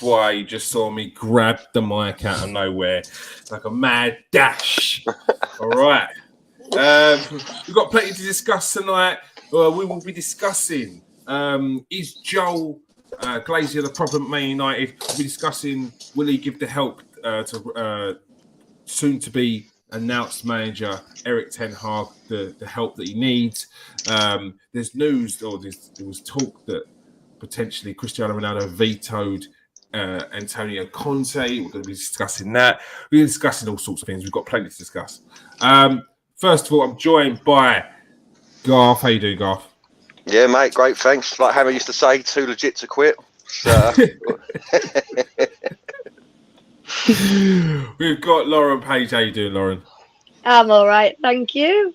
That's why you just saw me grab the mic out of nowhere like a mad dash. All right. We've got plenty to discuss tonight. We will be discussing is Joel Glazer the problem at Man United? We'll be discussing will he give the help to soon to be announced manager Erik Ten Hag the help that he needs. There's news, or there was talk that potentially Cristiano Ronaldo vetoed Antonio Conte. We're going to be discussing that. We're discussing all sorts of things. We've got plenty to discuss. First of all, I'm joined by Garth. How you doing, Garth? Yeah, mate, great, thanks. Like Hammer used to say, too legit to quit. So. We've got Lauren Page. How you doing, Lauren? I'm all right, thank you.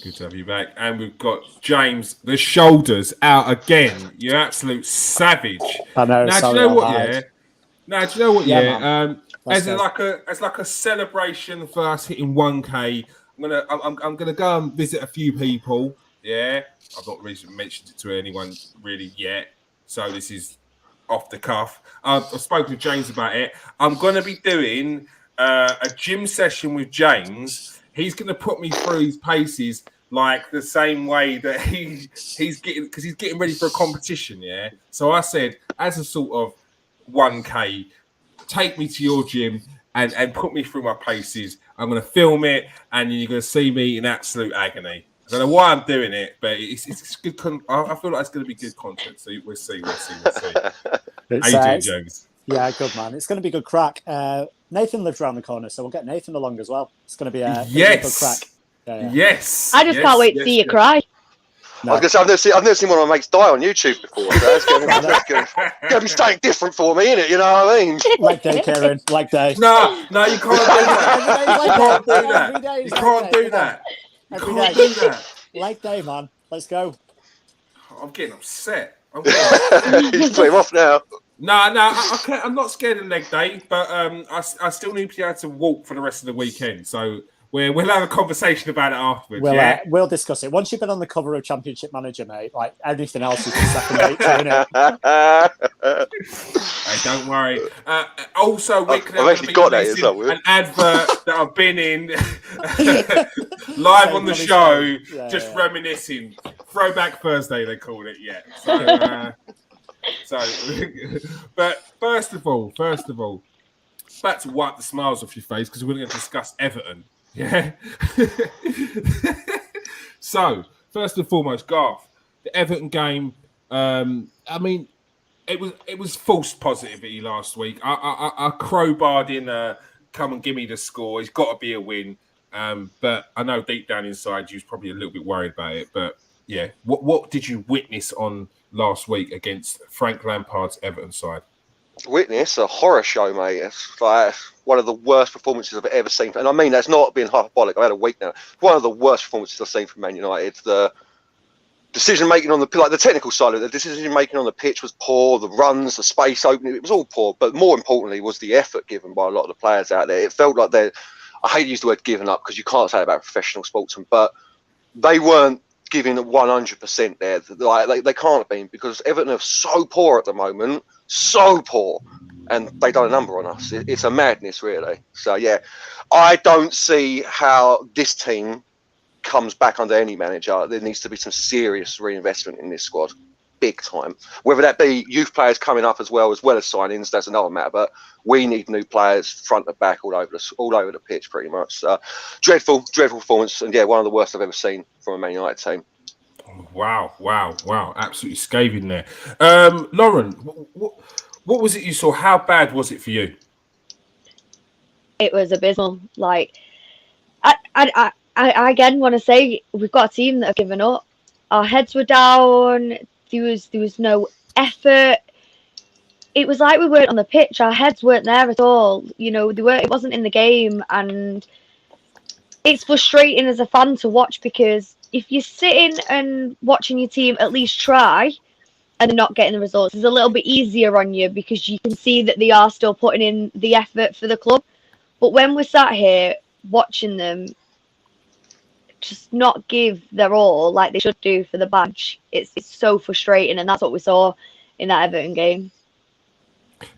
Good to have you back. And we've got James, the shoulders out again. You absolute savage. I know. Now, sorry, do you know what? Yeah. Now, do you know what? Yeah. As like a celebration for us hitting 1K, I'm gonna go and visit a few people. Yeah, I've not really mentioned it to anyone really yet, so this is off the cuff. I've spoken to James about it. I'm gonna be doing a gym session with James. He's gonna put me through his paces like the same way that he's getting ready for a competition. Yeah, so I said as a sort of 1K, take me to your gym and put me through my paces. I'm going to film it, and you're going to see me in absolute agony. I don't know why I'm doing it, but it's good. I feel like it's going to be good content. So we'll see. How you doing, James? Yeah, good, man. It's going to be good crack. Nathan lives around the corner, so we'll get Nathan along as well. It's going to be a good crack. Yeah. Yes. I just can't wait to see you cry. No. I was going to say, I've never seen one of my mates die on YouTube before. So that's going to be something different for me, innit? You know what I mean? Leg day, Kieran. Leg day. No, you can't do that. You can't do that. You can't do that. You can't do that. Leg day, man. Let's go. I'm getting upset. He's put him off now. No, I'm not scared of leg day, but I still need to be able to walk for the rest of the weekend. So we'll have a conversation about it afterwards. We'll discuss it. Once you've been on the cover of Championship Manager, mate, like everything else is just second rate, isn't it? Hey, don't worry. Also, we're I've actually got that as well. An advert that I've been in live on the show, just reminiscing. Throwback Thursday, they call it. Yeah. So, but first of all, back to wipe the smiles off your face because we're going to discuss Everton. Yeah. So, first and foremost, Garth, the Everton game. I mean, it was false positivity last week. I crowbarred in. Come and give me the score. It's got to be a win. But I know deep down inside you was probably a little bit worried about it. But yeah, what did you witness on last week against Frank Lampard's Everton side? Witness a horror show, mate. It's like one of the worst performances I've ever seen, and I mean that's not being hyperbolic. I've had a week now. One of the worst performances I've seen from Man United. The decision making on the technical side of it, the decision making on the pitch was poor. The runs, the space opening, it was all poor. But more importantly, was the effort given by a lot of the players out there. It felt like I hate to use the word "given up" because you can't say that about professional sportsmen, but they weren't giving 100% there. Like they can't have been because Everton are so poor at the moment. So poor, and they done a number on us. It's a madness, really. So yeah, I don't see how this team comes back under any manager. There needs to be some serious reinvestment in this squad, big time. Whether that be youth players coming up as well as signings, that's another matter. But we need new players, front and back, all over the pitch, pretty much. Dreadful performance, and yeah, one of the worst I've ever seen from a Man United team. Wow. Absolutely scathing there. Lauren, what was it you saw? How bad was it for you? It was abysmal. Like, I again want to say we've got a team that have given up. Our heads were down. There was no effort. It was like we weren't on the pitch. Our heads weren't there at all. You know, it wasn't in the game, and it's frustrating as a fan to watch because if you're sitting and watching your team at least try and not getting the results, it's a little bit easier on you because you can see that they are still putting in the effort for the club. But when we're sat here watching them just not give their all like they should do for the badge, it's so frustrating, and that's what we saw in that Everton game.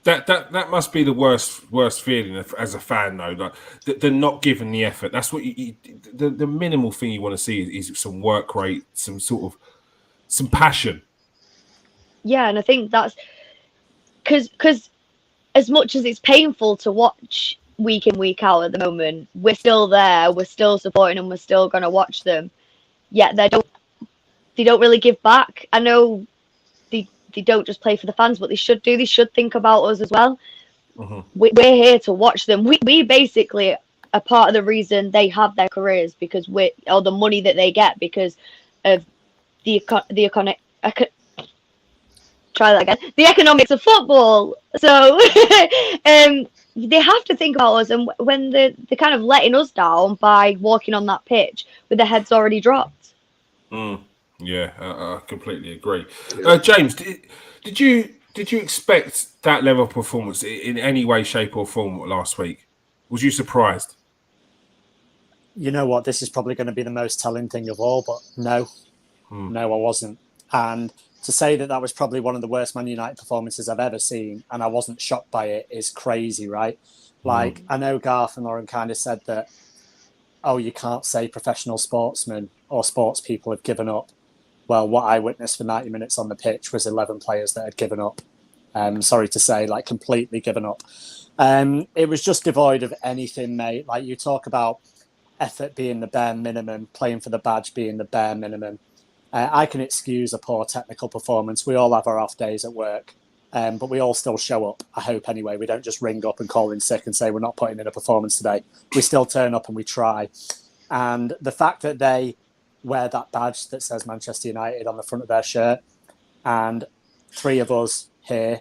That must be the worst feeling as a fan, though. Like they're not given the effort. That's what the minimal thing you want to see is some work rate, some passion. Yeah, and I think that's because as much as it's painful to watch week in, week out at the moment, we're still there, we're still supporting them, we're still going to watch them. Yet they don't really give back. I know they don't just play for the fans, but they should do. They should think about us as well. Mm-hmm. We're here to watch them. We basically are part of the reason they have their careers, because or the money that they get because of the economics of football. So they have to think about us, and when they're kind of letting us down by walking on that pitch with their heads already dropped. Yeah, I completely agree. James, did you expect that level of performance in any way, shape, or form last week? Was you surprised? You know what? This is probably going to be the most telling thing of all, but no, I wasn't. And to say that was probably one of the worst Man United performances I've ever seen, and I wasn't shocked by it, is crazy, right? Like, I know Garth and Lauren kind of said that, oh, you can't say professional sportsmen or sports people have given up. Well, what I witnessed for 90 minutes on the pitch was 11 players that had given up. Sorry to say, like, completely given up. It was just devoid of anything, mate. Like, you talk about effort being the bare minimum, playing for the badge being the bare minimum. I can excuse a poor technical performance. We all have our off days at work, but we all still show up, I hope anyway. We don't just ring up and call in sick and say we're not putting in a performance today. We still turn up and we try. And the fact that they wear that badge that says Manchester United on the front of their shirt, and 3 of us here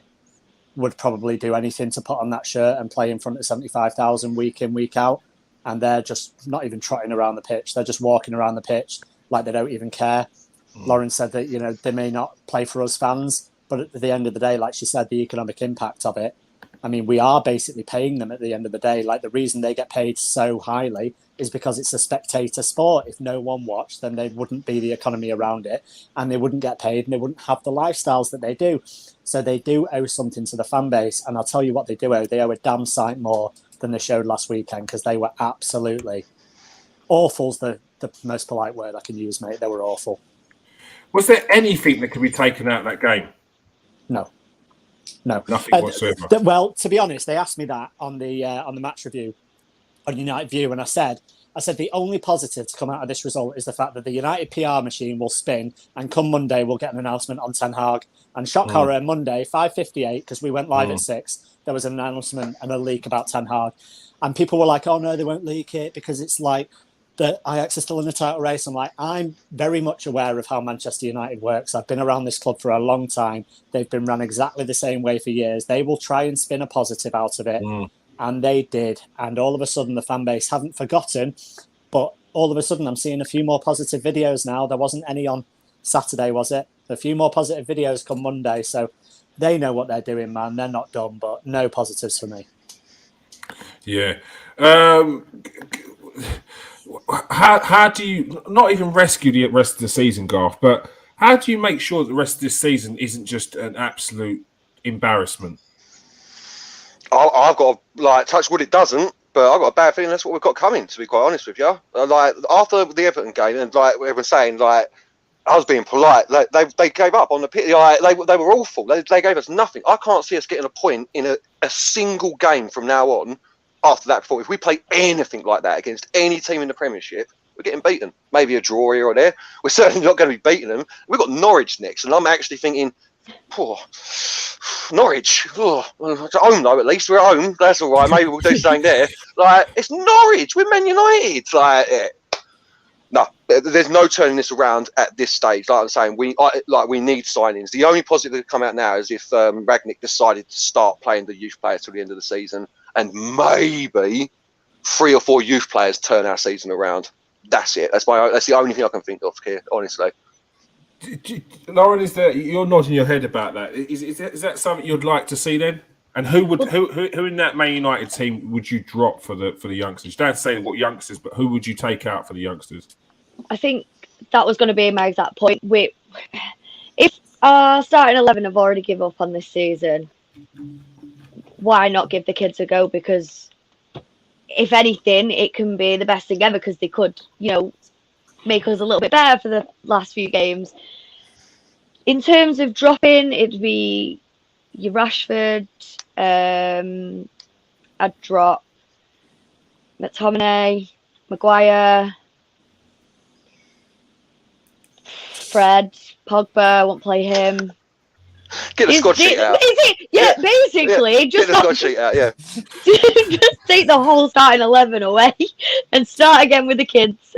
would probably do anything to put on that shirt and play in front of 75,000 week in, week out. And they're just not even trotting around the pitch. They're just walking around the pitch like they don't even care. Lauren said that, you know, they may not play for us fans, but at the end of the day, like she said, the economic impact of it, I mean, we are basically paying them at the end of the day. Like, the reason they get paid so highly is because it's a spectator sport. If no one watched, then there wouldn't be the economy around it, and they wouldn't get paid, and they wouldn't have the lifestyles that they do. So they do owe something to the fan base, and I'll tell you what they do owe. They owe a damn sight more than they showed last weekend, because they were absolutely awful's the most polite word I can use, mate. They were awful. Was there anything that could be taken out of that game? No. Nothing whatsoever. Well, to be honest, they asked me that on the match review on United View, and I said the only positive to come out of this result is the fact that the United PR machine will spin, and come Monday we'll get an announcement on Ten Hag. And shock horror, Monday 5:58, because we went live at 6. There was an announcement and a leak about Ten Hag, and people were like, "Oh no, they won't leak it because it's like that Ajax is still in the title race." I'm like, I'm very much aware of how Manchester United works. I've been around this club for a long time. They've been run exactly the same way for years. They will try and spin a positive out of it. And they did. And all of a sudden, the fan base haven't forgotten. But all of a sudden, I'm seeing a few more positive videos now. There wasn't any on Saturday, was it? A few more positive videos come Monday. So they know what they're doing, man. They're not dumb, but no positives for me. Yeah. How do you not even rescue the rest of the season, Garth, but how do you make sure that the rest of this season isn't just an absolute embarrassment? I've got to, touch wood, it doesn't, but I've got a bad feeling that's what we've got coming, to be quite honest with you. After the Everton game, and everyone's saying, I was being polite, they gave up on the pitch. They were awful. They gave us nothing. I can't see us getting a point in a single game from now on. After that, if we play anything like that against any team in the Premiership, we're getting beaten. Maybe a draw here or there. We're certainly not going to be beating them. We've got Norwich next, and I'm actually thinking, Norwich. At home, though, at least. We're at home. That's all right. Maybe we'll do something there. It's Norwich. We're Man United. No, there's no turning this around at this stage. Like I'm saying, we need signings. The only positive that could come out now is if Ragnick decided to start playing the youth players till the end of the season, and maybe 3 or 4 youth players turn our season around. That's it. That's the only thing I can think of here, honestly. Lauren, you're nodding your head about that? Is that something you'd like to see then? And who in that Man United team would you drop for the youngsters? Don't say what youngsters, but who would you take out for the youngsters? I think that was going to be my exact point. If our starting 11 have already given up on this season, why not give the kids a go? Because if anything, it can be the best thing ever, because they could, make us a little bit better for the last few games. In terms of dropping, it'd be your Rashford. I'd drop McTominay, Maguire, Fred, Pogba. I won't play him. Get the squad sheet out. Basically, get the squad sheet out. Yeah, just take the whole starting 11 away and start again with the kids.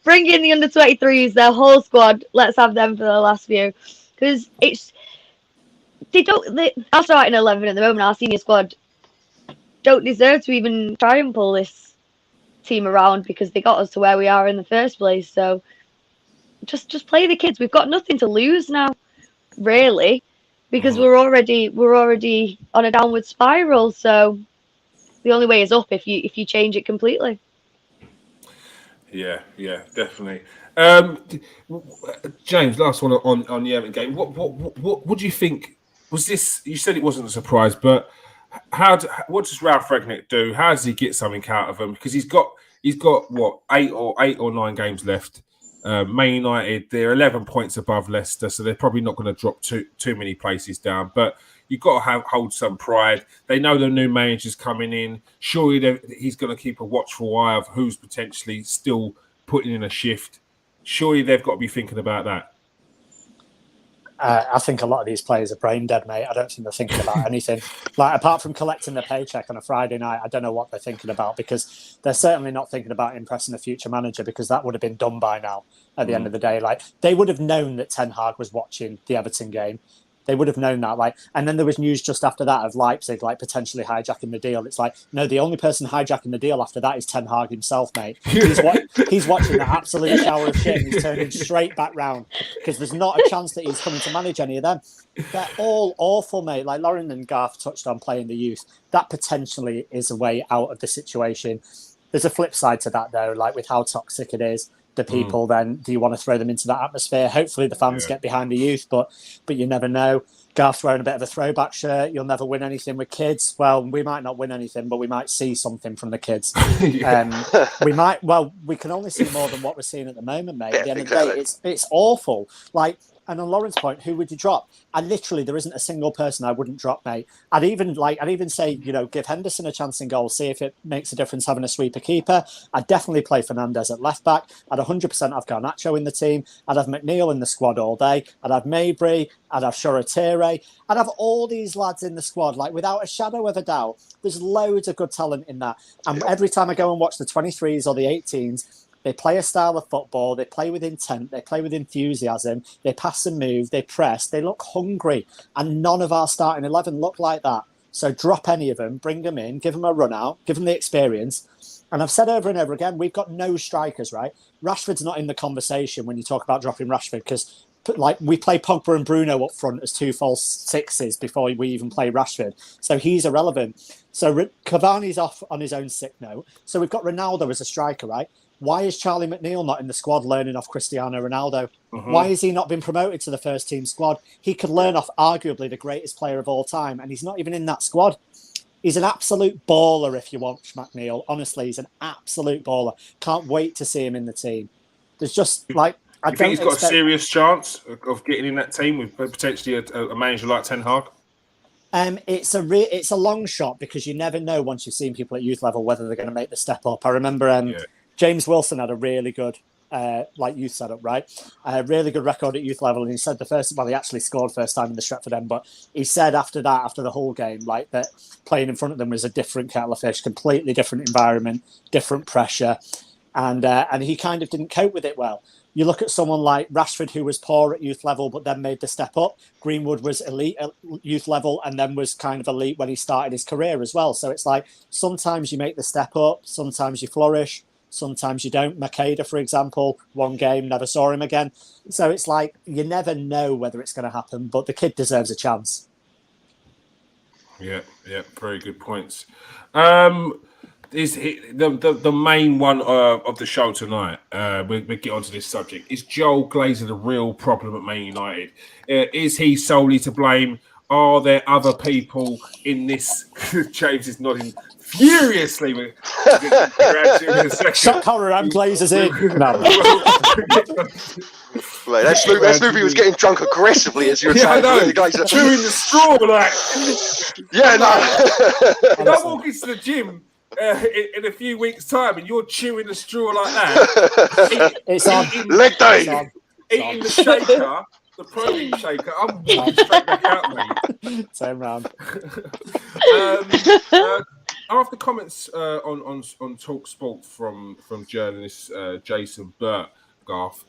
Bring in the under 23s, their whole squad. Let's have them for the last few, because our starting 11 at the moment, our senior squad, don't deserve to even try and pull this team around, because they got us to where we are in the first place. So just play the kids. We've got nothing to lose now, really, because we're already on a downward spiral. So the only way is up if you change it completely. Yeah, definitely. James, last one on the Everton game. What do you think? Was this? You said it wasn't a surprise, but what does Ralph Rangnick do? How does he get something out of them? Because he's got what, eight or 9 games left. Man United, they're 11 points above Leicester, so they're probably not going to drop too many places down. But you've got to hold some pride. They know the new manager's coming in. Surely he's going to keep a watchful eye of who's potentially still putting in a shift. Surely they've got to be thinking about that. I think a lot of these players are brain dead, mate. I don't think they're thinking about anything. Like, apart from collecting their paycheck on a Friday night, I don't know what they're thinking about, because they're certainly not thinking about impressing a future manager, because that would have been done by now at the end of the day. Like, they would have known that Ten Hag was watching the Everton game. They would have known that. Like, and then there was news just after that of Leipzig, like, potentially hijacking the deal. It's like, no, the only person hijacking the deal after that is Ten Hag himself, mate. He's watching the absolute shower of shit, and he's turning straight back round, because there's not a chance that he's coming to manage any of them. They're all awful, mate. Like Lauren and Garth touched on playing the youth. That potentially is a way out of the situation. There's a flip side to that, though, like with how toxic it is. The people, then do you want to throw them into that atmosphere? Hopefully the fans get behind the youth, but you never know. Garth's wearing a bit of a throwback shirt. You'll never win anything with kids. Well, we might not win anything, but we might see something from the kids. We can only see more than what we're seeing at the moment, mate. At the end of the day, it's awful. Like, and on Lauren's point, who would you drop? There isn't a single person I wouldn't drop, mate. I'd even say, give Henderson a chance in goal, see if it makes a difference having a sweeper keeper. I'd definitely play Fernandes at left back. I'd 100% have Garnacho in the team. I'd have McNeil in the squad all day. I'd have Mabry. I'd have Shoretire. I'd have all these lads in the squad, like, without a shadow of a doubt. There's loads of good talent in that. And every time I go and watch the 23s or the 18s, they play a style of football. They play with intent. They play with enthusiasm. They pass and move. They press. They look hungry. And none of our starting 11 look like that. So drop any of them, bring them in, give them a run out, give them the experience. And I've said over and over again, we've got no strikers, right? Rashford's not in the conversation when you talk about dropping Rashford, because we play Pogba and Bruno up front as 2 false sixes before we even play Rashford. So he's irrelevant. So Cavani's off on his own sick note. So we've got Ronaldo as a striker, right? Why is Charlie McNeil not in the squad learning off Cristiano Ronaldo? Why has he not been promoted to the first team squad? He could learn off arguably the greatest player of all time, and he's not even in that squad. He's an absolute baller if you watch McNeil. Honestly, he's an absolute baller. Can't wait to see him in the team. There's just like... You think he's got a serious chance of getting in that team with potentially a manager like Ten Hag? It's a long shot, because you never know once you've seen people at youth level whether they're going to make the step up. I remember James Wilson had a really good youth setup, right? A really good record at youth level, and he said he actually scored first time in the Stretford end, but he said after the whole game, like, that playing in front of them was a different kettle of fish, completely different environment, different pressure, and he kind of didn't cope with it well. You look at someone like Rashford, who was poor at youth level, but then made the step up. Greenwood was elite at youth level and then was kind of elite when he started his career as well. So it's like, sometimes you make the step up, sometimes you flourish, sometimes you don't. Makeda, for example, one game, never saw him again. So it's like, you never know whether it's going to happen, but the kid deserves a chance. Yeah, very good points. Is the main one of the show tonight? We get onto this subject. Is Joel Glazer the real problem at Man United? Is he solely to blame? are there other people in this? James is nodding furiously. We'll get around to it in a second. Shock horror and Glazers in. No. Like, that Snoopy was getting drunk aggressively as you were saying. I know. Chewing the straw like. Yeah, no. If I walk into the gym in a few weeks' time and you're chewing the straw like that, It's on. Leg day. Eating the shaker, the protein shaker, I'm walking straight back out, mate. Same round. After comments on TalkSport from journalist Jason Burtgarth,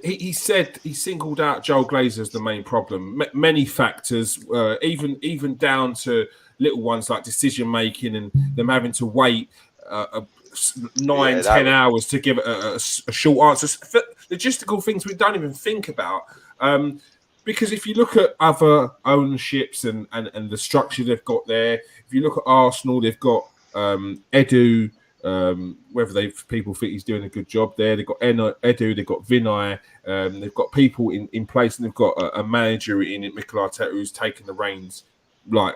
he said he singled out Joel Glazer as the main problem. Many factors, even down to little ones like decision making and them having to wait 9-10 hours to give a short answer. Logistical things we don't even think about. Because if you look at other ownerships and the structure they've got there, if you look at Arsenal, they've got Edu, whether people think he's doing a good job there. They've got Edu, they've got Vinay, they've got people in place, and they've got a manager in it, Mikel Arteta, who's taken the reins, like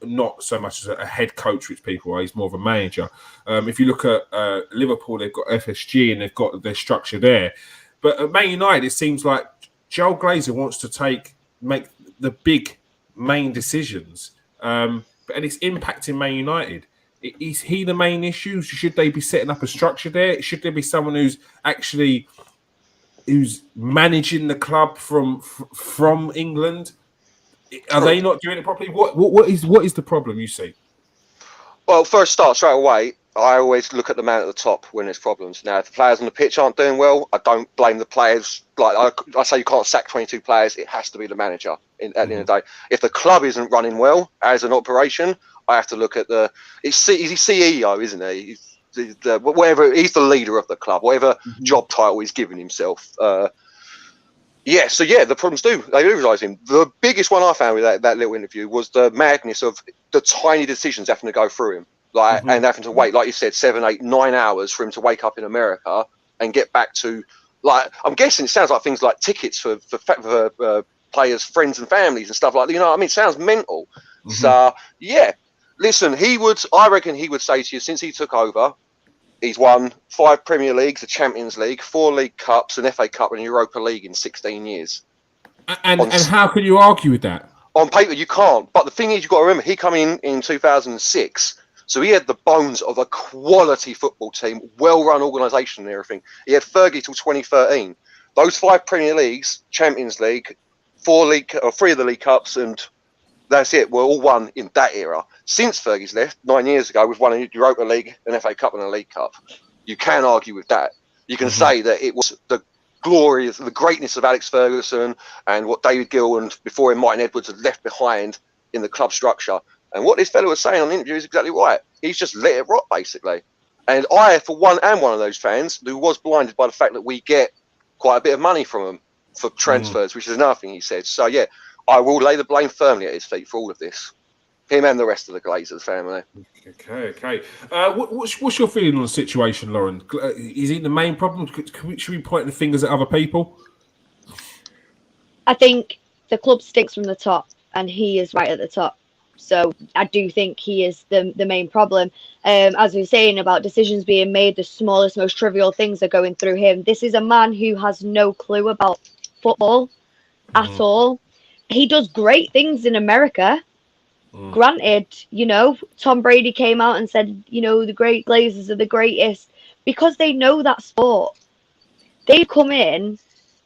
not so much as a head coach, which people are. He's more of a manager. If you look at Liverpool, they've got FSG and they've got their structure there. But at Man United, it seems like Joel Glazer wants to make the big main decisions, and it's impacting Man United. Is he the main issue? Should they be setting up a structure there? Should there be someone who's managing the club from England? Are they not doing it properly? What is the problem you see? Well, first start straight away. I always look at the man at the top when there's problems. Now, if the players on the pitch aren't doing well, I don't blame the players. Like I say, you can't sack 22 players. It has to be the manager at the end of the day. If the club isn't running well as an operation, I have to look at he's CEO, isn't he? He's whatever. He's the leader of the club, whatever job title he's given himself. The problems they do realise him. The biggest one I found with that little interview was the madness of the tiny decisions having to go through him. And having to wait, like you said, 7, 8, 9 hours for him to wake up in America and get back to, like, I'm guessing it sounds like things like tickets for players' friends and families and stuff like that. You know what I mean? It sounds mental. So, listen, I reckon he would say to you, since he took over, he's won 5 Premier Leagues, a Champions League, 4 League Cups, an FA Cup and a Europa League in 16 years. And how can you argue with that? On paper, you can't. But the thing is, you've got to remember, he came in 2006. So he had the bones of a quality football team, well-run organisation and everything. He had Fergie till 2013. Those 5 Premier Leagues, Champions League, 3 of the League Cups, and that's it, were all won in that era. Since Fergie's left, 9 years ago, we've won a Europa League, an FA Cup and a League Cup. You can argue with that. You can say that it was the glory, the greatness of Alex Ferguson and what David Gill and before him Martin Edwards had left behind in the club structure. And what this fellow was saying on the interview is exactly right. He's just let it rot, basically. And I, for one, am one of those fans who was blinded by the fact that we get quite a bit of money from him for transfers, which is another thing he said. So, yeah, I will lay the blame firmly at his feet for all of this. Him and the rest of the Glazers family. Okay. What's your feeling on the situation, Lauren? Is he the main problem? Should we point the fingers at other people? I think the club stinks from the top, and he is right at the top. So I do think he is the main problem. As we were saying about decisions being made, the smallest, most trivial things are going through him. This is a man who has no clue about football at all. He does great things in America. Granted, Tom Brady came out and said, the great Glazers are the greatest because they know that sport. They've come in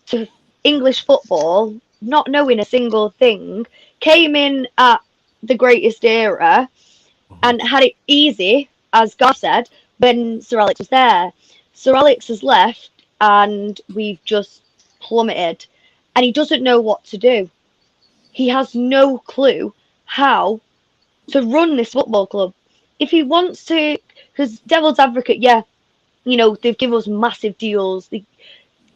to English football not knowing a single thing, came in at the greatest era and had it easy, as Garth said, when Sir Alex was there. Sir Alex has left and we've just plummeted and he doesn't know what to do. He has no clue how to run this football club. If he wants to, because devil's advocate, they've given us massive deals.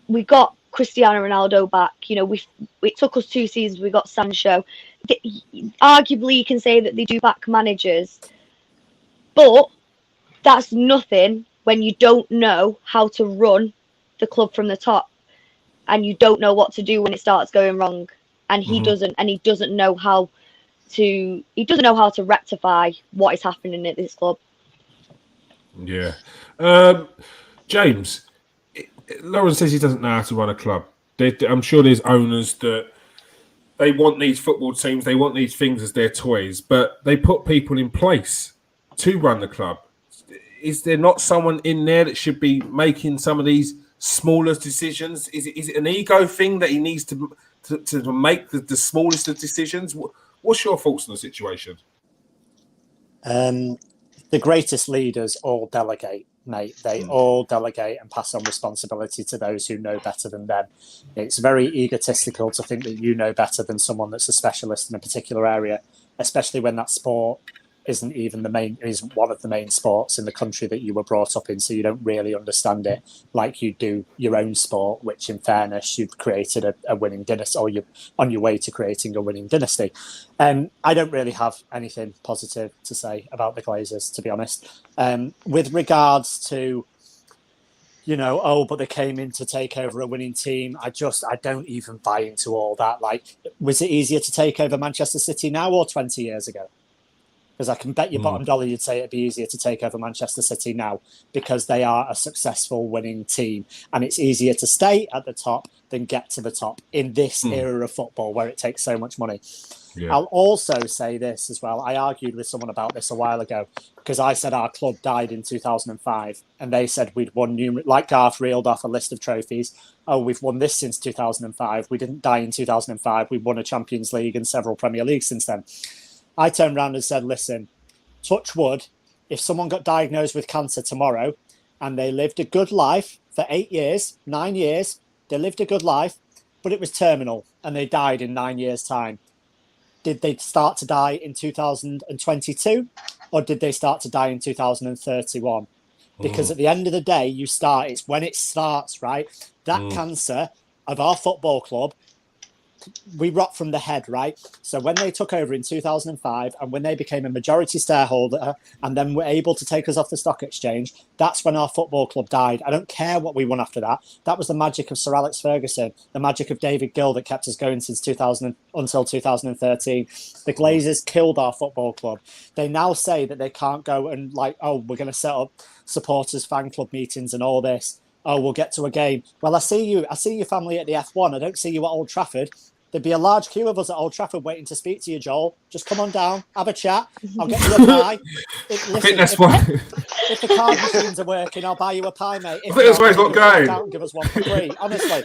We got Cristiano Ronaldo back. It took us 2 seasons. We got Sancho. Arguably, you can say that they do back managers, but that's nothing when you don't know how to run the club from the top, and you don't know what to do when it starts going wrong. and he doesn't know how to rectify what is happening at this club. Yeah. James, Lauren says he doesn't know how to run a club. I'm sure there's owners that they want these football teams, they want these things as their toys, but they put people in place to run the club. Is there not someone in there that should be making some of these smaller decisions? Is it an ego thing that he needs to make the smallest of decisions? What's your thoughts on the situation? The greatest leaders all delegate, mate. They all delegate and pass on responsibility to those who know better than them. It's very egotistical to think that you know better than someone that's a specialist in a particular area, especially when that sport isn't one of the main sports in the country that you were brought up in, so you don't really understand it like you do your own sport, which in fairness you've created a winning dynasty, or you're on your way to creating a winning dynasty. I don't really have anything positive to say about the Glazers, to be honest. With regards to, but they came in to take over a winning team, I don't even buy into all that. Like, was it easier to take over Manchester City now or 20 years ago? Because I can bet your bottom dollar you'd say it'd be easier to take over Manchester City now, because they are a successful winning team. And it's easier to stay at the top than get to the top in this era of football where it takes so much money. Yeah. I'll also say this as well. I argued with someone about this a while ago, because I said our club died in 2005. And they said we'd won like Garth reeled off a list of trophies. Oh, we've won this since 2005. We didn't die in 2005. We won a Champions League and several Premier Leagues since then. I turned around and said, listen, touch wood, if someone got diagnosed with cancer tomorrow and they lived a good life for 8 years, 9 years, they lived a good life, but it was terminal and they died in 9 years' time. Did they start to die in 2022 or did they start to die in 2031? Because at the end of the day, it's when it starts, right? That cancer of our football club, we rot from the head, right? So when they took over in 2005 and when they became a majority shareholder and then were able to take us off the stock exchange, that's when our football club died. I don't care what we won after that. That was the magic of Sir Alex Ferguson, the magic of David Gill that kept us going since 2000 until 2013. The Glazers killed our football club. They now say that they can't go and we're going to set up supporters fan club meetings and all this. Oh, we'll get to a game. Well, I see your family at the F1. I don't see you at Old Trafford. There'd be a large queue of us at Old Trafford waiting to speak to you, Joel. Just come on down, have a chat. I'll get you a pie. If the card machines are working, I'll buy you a pie, mate. If I think that's where it's not going. Give us one for free. Honestly,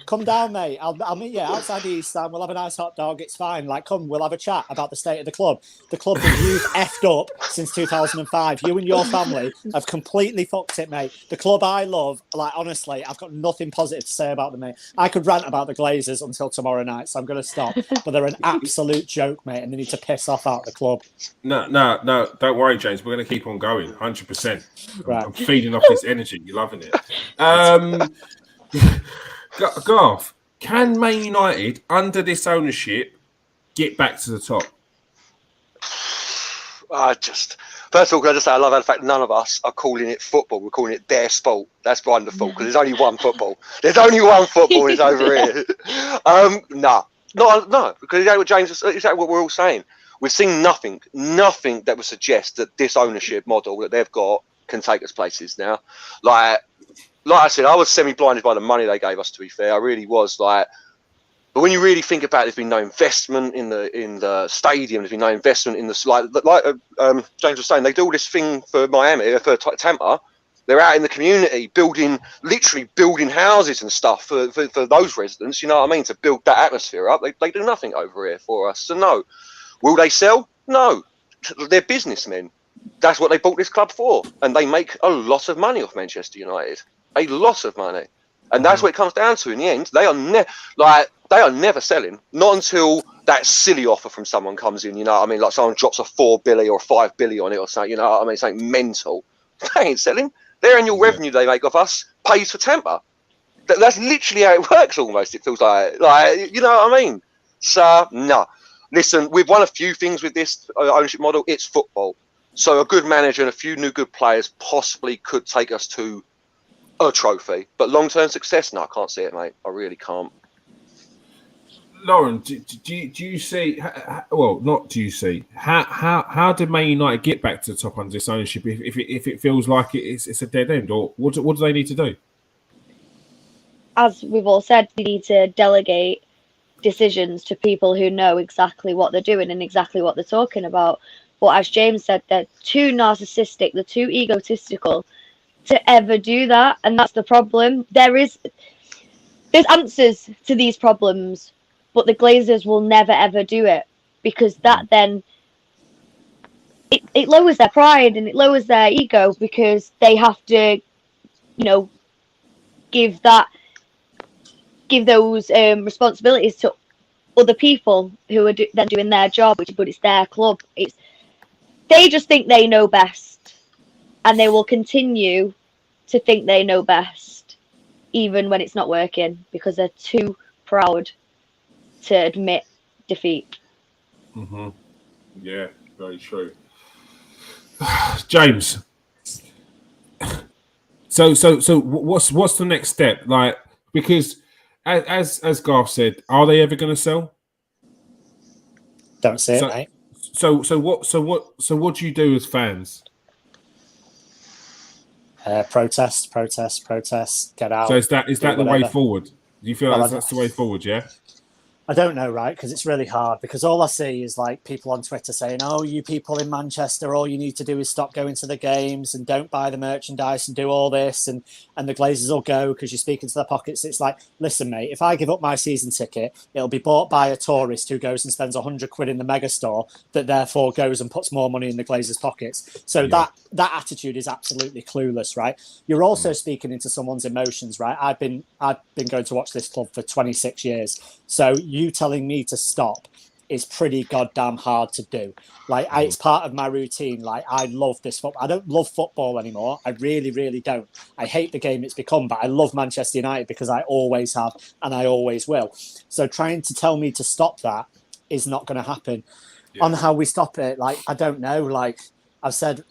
come down, mate. I'll meet you outside the East Stand. We'll have a nice hot dog. It's fine. Come, we'll have a chat about the state of the club. The club that you've effed up since 2005. You and your family have completely fucked it, mate. The club I love, honestly, I've got nothing positive to say about them, mate. I could rant about the Glazers until tomorrow night, so I'm going to stop. But they're an absolute joke, mate, and they need to piss off out the club. No, don't worry, James. We're going to keep on going, 100%. Right. I'm feeding off this energy. You're loving it. Garth, can Man United, under this ownership, get back to the top? First of all, can I just say I love the fact none of us are calling it football. We're calling it their sport. That's wonderful, because there's only one football. There's only one football. It's over here. No, because exactly what James, exactly what we're all saying. We've seen nothing that would suggest that this ownership model that they've got can take us places now. Like I said, I was semi-blinded by the money they gave us. To be fair, I really was. But when you really think about it, there's been no investment in the stadium. There's been no investment in the James was saying, they do all this thing for Miami, for Tampa. They're out in the community literally building houses and stuff for those residents. You know what I mean? To build that atmosphere up. They do nothing over here for us. So no. Will they sell? No. They're businessmen. That's what they bought this club for, and they make a lot of money off Manchester United. A lot of money. And that's what it comes down to in the end. They are never selling, not until that silly offer from someone comes in, you know what I mean? Like someone drops a 4 billion or 5 billion on it or something, you know what I mean? Something mental. They ain't selling. Their annual revenue they make off us pays for Tampa. That's literally how it works almost, it feels like you know what I mean? So, no. Listen, we've won a few things with this ownership model. It's football. So a good manager and a few new good players possibly could take us to a trophy. But long-term success? No, I can't see it, mate. I really can't. Lauren, do you see? Well, not do you see? How did Man United get back to the top under this ownership if it feels like it's a dead end, or what do they need to do? As we've all said, they need to delegate decisions to people who know exactly what they're doing and exactly what they're talking about. But as James said, they're too narcissistic, they're too egotistical to ever do that, and that's the problem. There's answers to these problems, but the Glazers will never ever do it, because that then it lowers their pride and it lowers their ego, because they have to, give those responsibilities to other people who are then doing their job, but it's their club. They just think they know best, and they will continue to think they know best, even when it's not working, because they're too proud to admit defeat. Mm-hmm. Yeah, very true. James, so what's the next step? Like, because as Garth said, are they ever going to sell? Don't see it, mate. So what do you do as fans? Protest, get out. So is that the way forward? Do you feel like that's the way forward? Yeah. I don't know, right? Because it's really hard. Because all I see is like people on Twitter saying, "Oh, you people in Manchester, all you need to do is stop going to the games and don't buy the merchandise and do all this, and the Glazers will go because you're speaking to their pockets." It's like, listen, mate, if I give up my season ticket, it'll be bought by a tourist who goes and spends £100 in the mega store, that therefore goes and puts more money in the Glazers' pockets. So that attitude is absolutely clueless, right? You're also speaking into someone's emotions, right? I've been going to watch this club for 26 years, so you telling me to stop is pretty goddamn hard to do. Like, it's part of my routine. Like, I love this football. I don't love football anymore. I really, really don't. I hate the game it's become, but I love Manchester United because I always have and I always will. So trying to tell me to stop that is not going to happen. Yeah. On how we stop it, like, I don't know. Like I've said,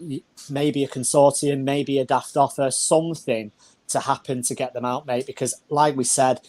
maybe a consortium, maybe a daft offer, something to happen to get them out, mate, because like we said,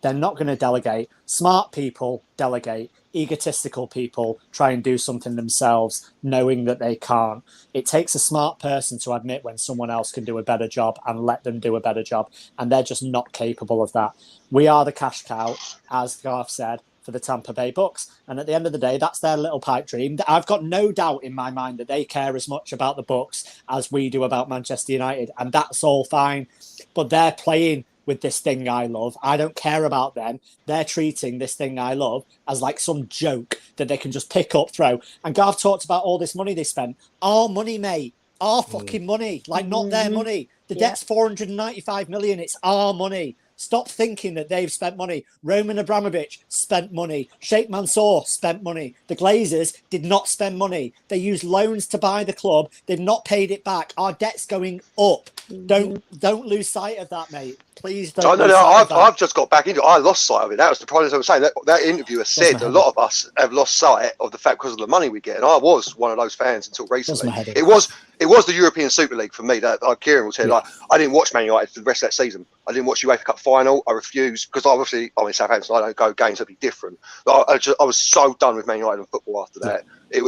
they're not going to delegate. Smart people delegate. Egotistical people try and do something themselves, knowing that they can't. It takes a smart person to admit when someone else can do a better job and let them do a better job. And they're just not capable of that. We are the cash cow, as Garth said, for the Tampa Bay Bucks. And at the end of the day, that's their little pipe dream. I've got no doubt in my mind that they care as much about the Bucks as we do about Manchester United. And that's all fine. But they're playing with this thing I love. I don't care about them. They're treating this thing I love as like some joke that they can just pick up, throw. And Garth talked about all this money they spent. Our money, mate. Our fucking money. Like, not their money. The debt's 495 million. It's our money. Stop thinking that they've spent money. Roman Abramovich spent money. Sheikh Mansour spent money. The Glazers did not spend money. They used loans to buy the club. They've not paid it back. Our debt's going up. Don't lose sight of that, mate. Please don't. I've just got back into it. I lost sight of it. That was the problem. As I was saying, that interviewer said a lot of us have lost sight of the fact because of the money we get. And I was one of those fans until recently. It was the European Super League for me. That Kieran will tell you, like, I didn't watch Man United for the rest of that season. I didn't watch the UEFA Cup final. I refused because obviously I'm in Southampton. I don't go games that'd be different. But I was so done with Man United and football after that. It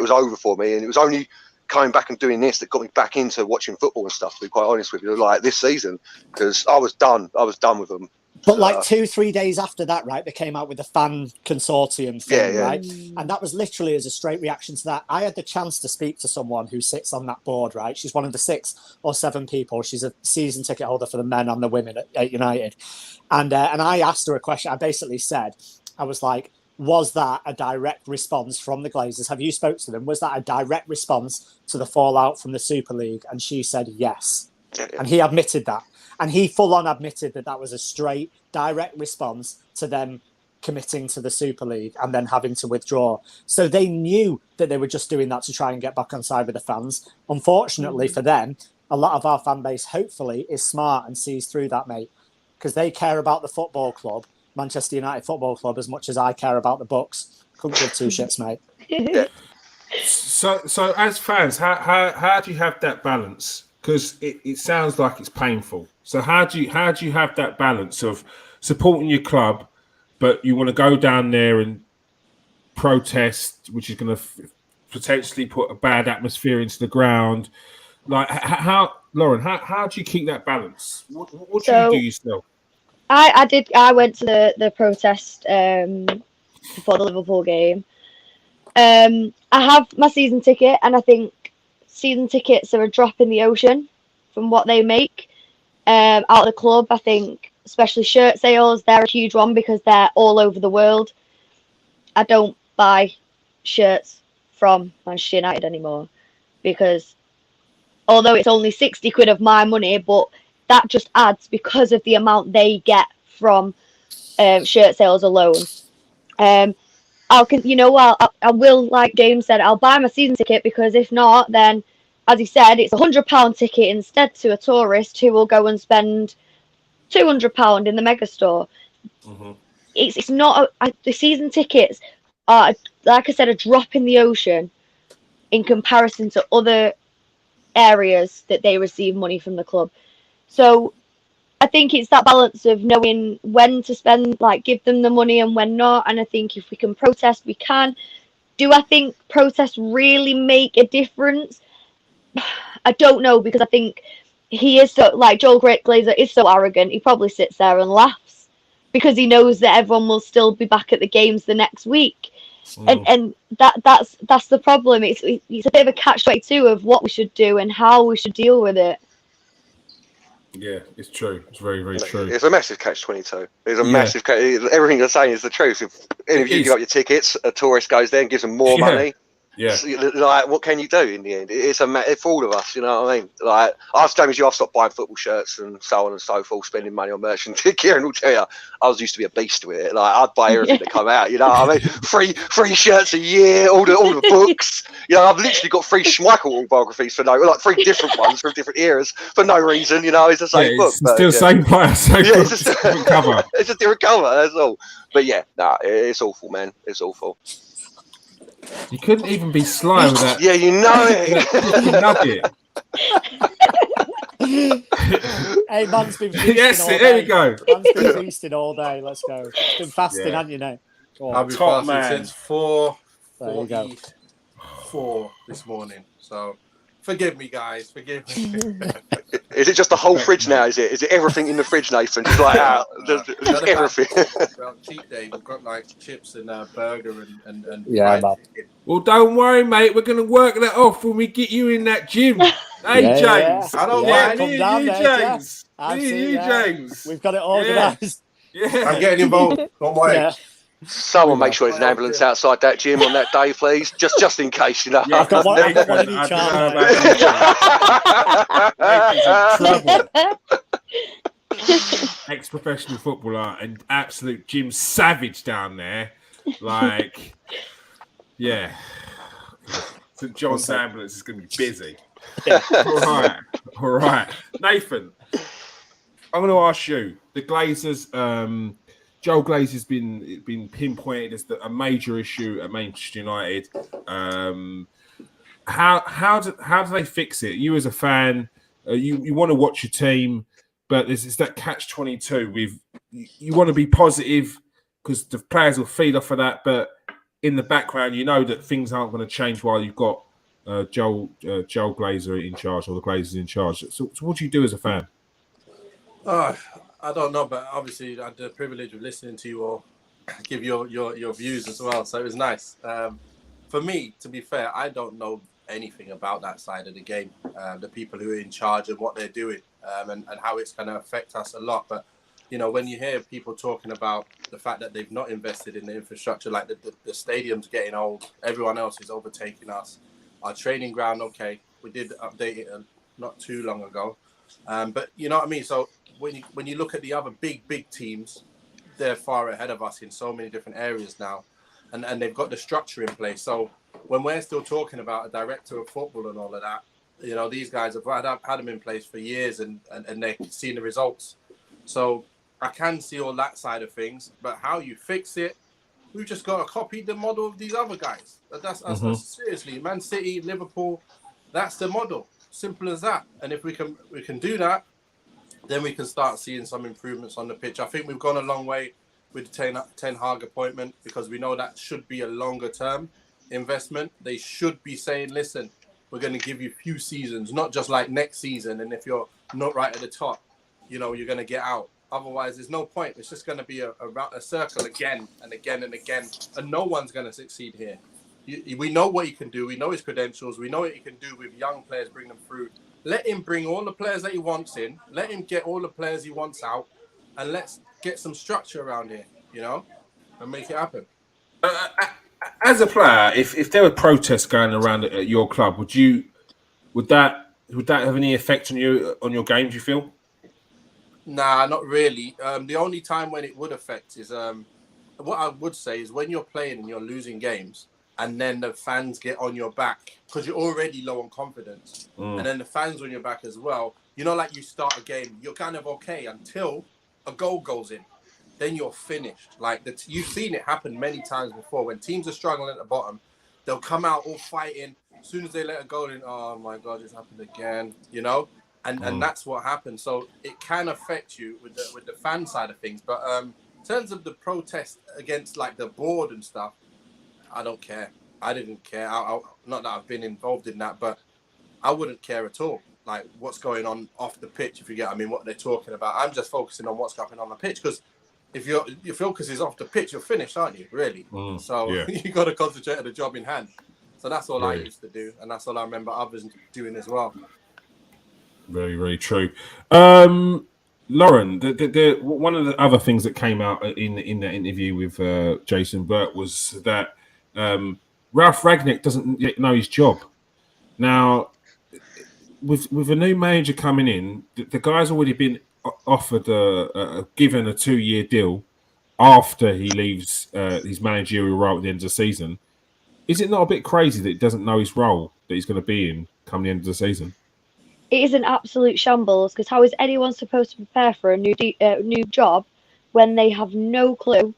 was over for me, and it was only coming back and doing this that got me back into watching football and stuff, to be quite honest with you, like this season, because I was done with them. But like 2-3 days after that, right, they came out with the fan consortium thing, right? And that was literally as a straight reaction to that. I had the chance to speak to someone who sits on that board, right? She's one of the 6 or 7 people. She's a season ticket holder for the men and the women at United. And I asked her a question. I basically said, I was like, was that a direct response from the Glazers? Have you spoke to them? Was that a direct response to the fallout from the Super League? And she said yes. And he admitted that. And he full on admitted that that was a straight, direct response to them committing to the Super League and then having to withdraw. So they knew that they were just doing that to try and get back on side with the fans. Unfortunately for them, a lot of our fan base, hopefully, is smart and sees through that, mate, because they care about the football club, Manchester United Football Club, as much as I care about the Bucks. Couldn't give 2 shits, mate. So as fans, how do you have that balance? Because it sounds like it's painful. So how do you have that balance of supporting your club, but you want to go down there and protest, which is going to potentially put a bad atmosphere into the ground. Like, how, Lauren, how do you keep that balance? What do you do yourself? I went to the protest before the Liverpool game. I have my season ticket, and I think season tickets are a drop in the ocean from what they make out of the club. I think especially shirt sales, they're a huge one because they're all over the world. I don't buy shirts from Manchester United anymore because although it's only 60 quid of my money, but that just adds because of the amount they get from shirt sales alone. I will, like James said, I'll buy my season ticket because if not, then, as he said, it's £100 ticket instead to a tourist who will go and spend £200 in the mega store. Mm-hmm. It's not the season tickets are, like I said, a drop in the ocean in comparison to other areas that they receive money from the club. So I think it's that balance of knowing when to spend, like give them the money and when not. And I think if we can protest, we can. Do I think protests really make a difference? I don't know, because I think he is so, like Joel Glazer is so arrogant. He probably sits there and laughs because he knows that everyone will still be back at the games the next week. And that's the problem. It's a bit of a catch-22 of what we should do and how we should deal with it. Yeah, it's true. It's very, very true. It's a massive catch-22. It's a massive everything you're saying is the truth. If any of you give up your tickets, a tourist goes there and gives them more money. Yeah. Like, what can you do in the end? It's for all of us, you know what I mean? Like, I've stopped buying football shirts and so on and so forth, spending money on merch. And Kieran will tell you, I used to be a beast with it. Like, I'd buy everything that come out, you know what I mean? Free shirts a year, all the books. You know, I've literally got 3 Schmeichel autobiographies for like 3 different ones from different eras for no reason. You know, it's the same book. It's still same player, same book, it's just different cover. It's a different cover. That's all. But yeah, it's awful, man. It's awful. You couldn't even be sly with that. Yeah, you know it. Nugget. Hey, man's been feasting all day. There you go. Man's been feasting all day. Let's go. It's been fasting, haven't you, Nate? I've been Top fasting man. since 4 this morning. So forgive me, guys. Forgive me. Is it just the whole fridge now? Is it everything in the fridge, Nathan? Just like just everything. Well, cheat day. We've got like chips and burger and Yeah, man. chicken. Well, don't worry, mate. We're going to work that off when we get you in that gym. Hey, Yeah, James. I don't Yeah, mind. me Come and you, down there, James. yeah. Me and you, James. We've got it organised. Yeah. I'm getting involved. Don't worry. Yeah. Someone make sure there's an ambulance outside that gym on that day, please. Just in case, you know. Yeah, I've got one in each arm. Ex-professional footballer and absolute gym savage down there. Like, yeah. St. John's ambulance is going to be busy. Yeah. All right. Nathan, I'm going to ask you. The Glazers, Joel Glazer's been pinpointed as a major issue at Manchester United. How do they fix it? You as a fan, you want to watch your team, but it's that catch-22 with you want to be positive because the players will feed off of that, but in the background, you know that things aren't going to change while you've got Joel Glazer in charge or the Glazers in charge. So what do you do as a fan? I don't know, but obviously I had the privilege of listening to you all give your views as well. So it was nice. For me, to be fair, I don't know anything about that side of the game, the people who are in charge and what they're doing, and how it's going to affect us a lot. But, you know, when you hear people talking about the fact that they've not invested in the infrastructure, like the stadium's getting old, everyone else is overtaking us. Our training ground, okay, we did update it not too long ago. But you know what I mean? So when you look at the other big teams, they're far ahead of us in so many different areas now. And they've got the structure in place. So when we're still talking about a director of football and all of that, you know, these guys have had them in place for years and they've seen the results. So I can see all that side of things, but how you fix it, we've just got to copy the model of these other guys. That's seriously, Man City, Liverpool, that's the model. Simple as that. And if we can do that, then we can start seeing some improvements on the pitch. I think we've gone a long way with the Ten Hag appointment, because we know that should be a longer term investment. They should be saying, listen, we're going to give you a few seasons, not just like next season. And if you're not right at the top, you know, you're going to get out. Otherwise, there's no point. It's just going to be a circle again and again and again. And no one's going to succeed here. We know what he can do. We know his credentials. We know what he can do with young players, bring them through. Let him bring all the players that he wants in. Let him get all the players he wants out. And let's get some structure around here, you know, and make it happen. As a player, if there were protests going around at your club, would that have any effect on your game? Do you feel? Nah, not really. The only time when it would affect is what I would say is when you're playing and you're losing games, and then the fans get on your back because you're already low on confidence, and then the fans on your back as well. You know, like you start a game, you're kind of okay until a goal goes in. Then you're finished. Like you've seen it happen many times before. When teams are struggling at the bottom, they'll come out all fighting. As soon as they let a goal in, oh my God, it's happened again. You know, and that's what happens. So it can affect you with the fan side of things. But in terms of the protest against like the board and stuff, I don't care. I didn't care. Not that I've been involved in that, but I wouldn't care at all. Like what's going on off the pitch, if you get, I mean, what they're talking about. I'm just focusing on what's going on the pitch, because if your focus is off the pitch, you're finished, aren't you? Really? So you got to concentrate on the job in hand. So that's all I used to do, and that's all I remember others doing as well. Very, very true. Lauren, one of the other things that came out in that interview with Jason Burt was that Ralph Rangnick doesn't yet know his job. Now, with a new manager coming in, the guy's already been offered given a 2-year deal after he leaves his managerial role at the end of the season. Is it not a bit crazy that he doesn't know his role that he's going to be in come the end of the season? It is an absolute shambles, because how is anyone supposed to prepare for a new job when they have no clue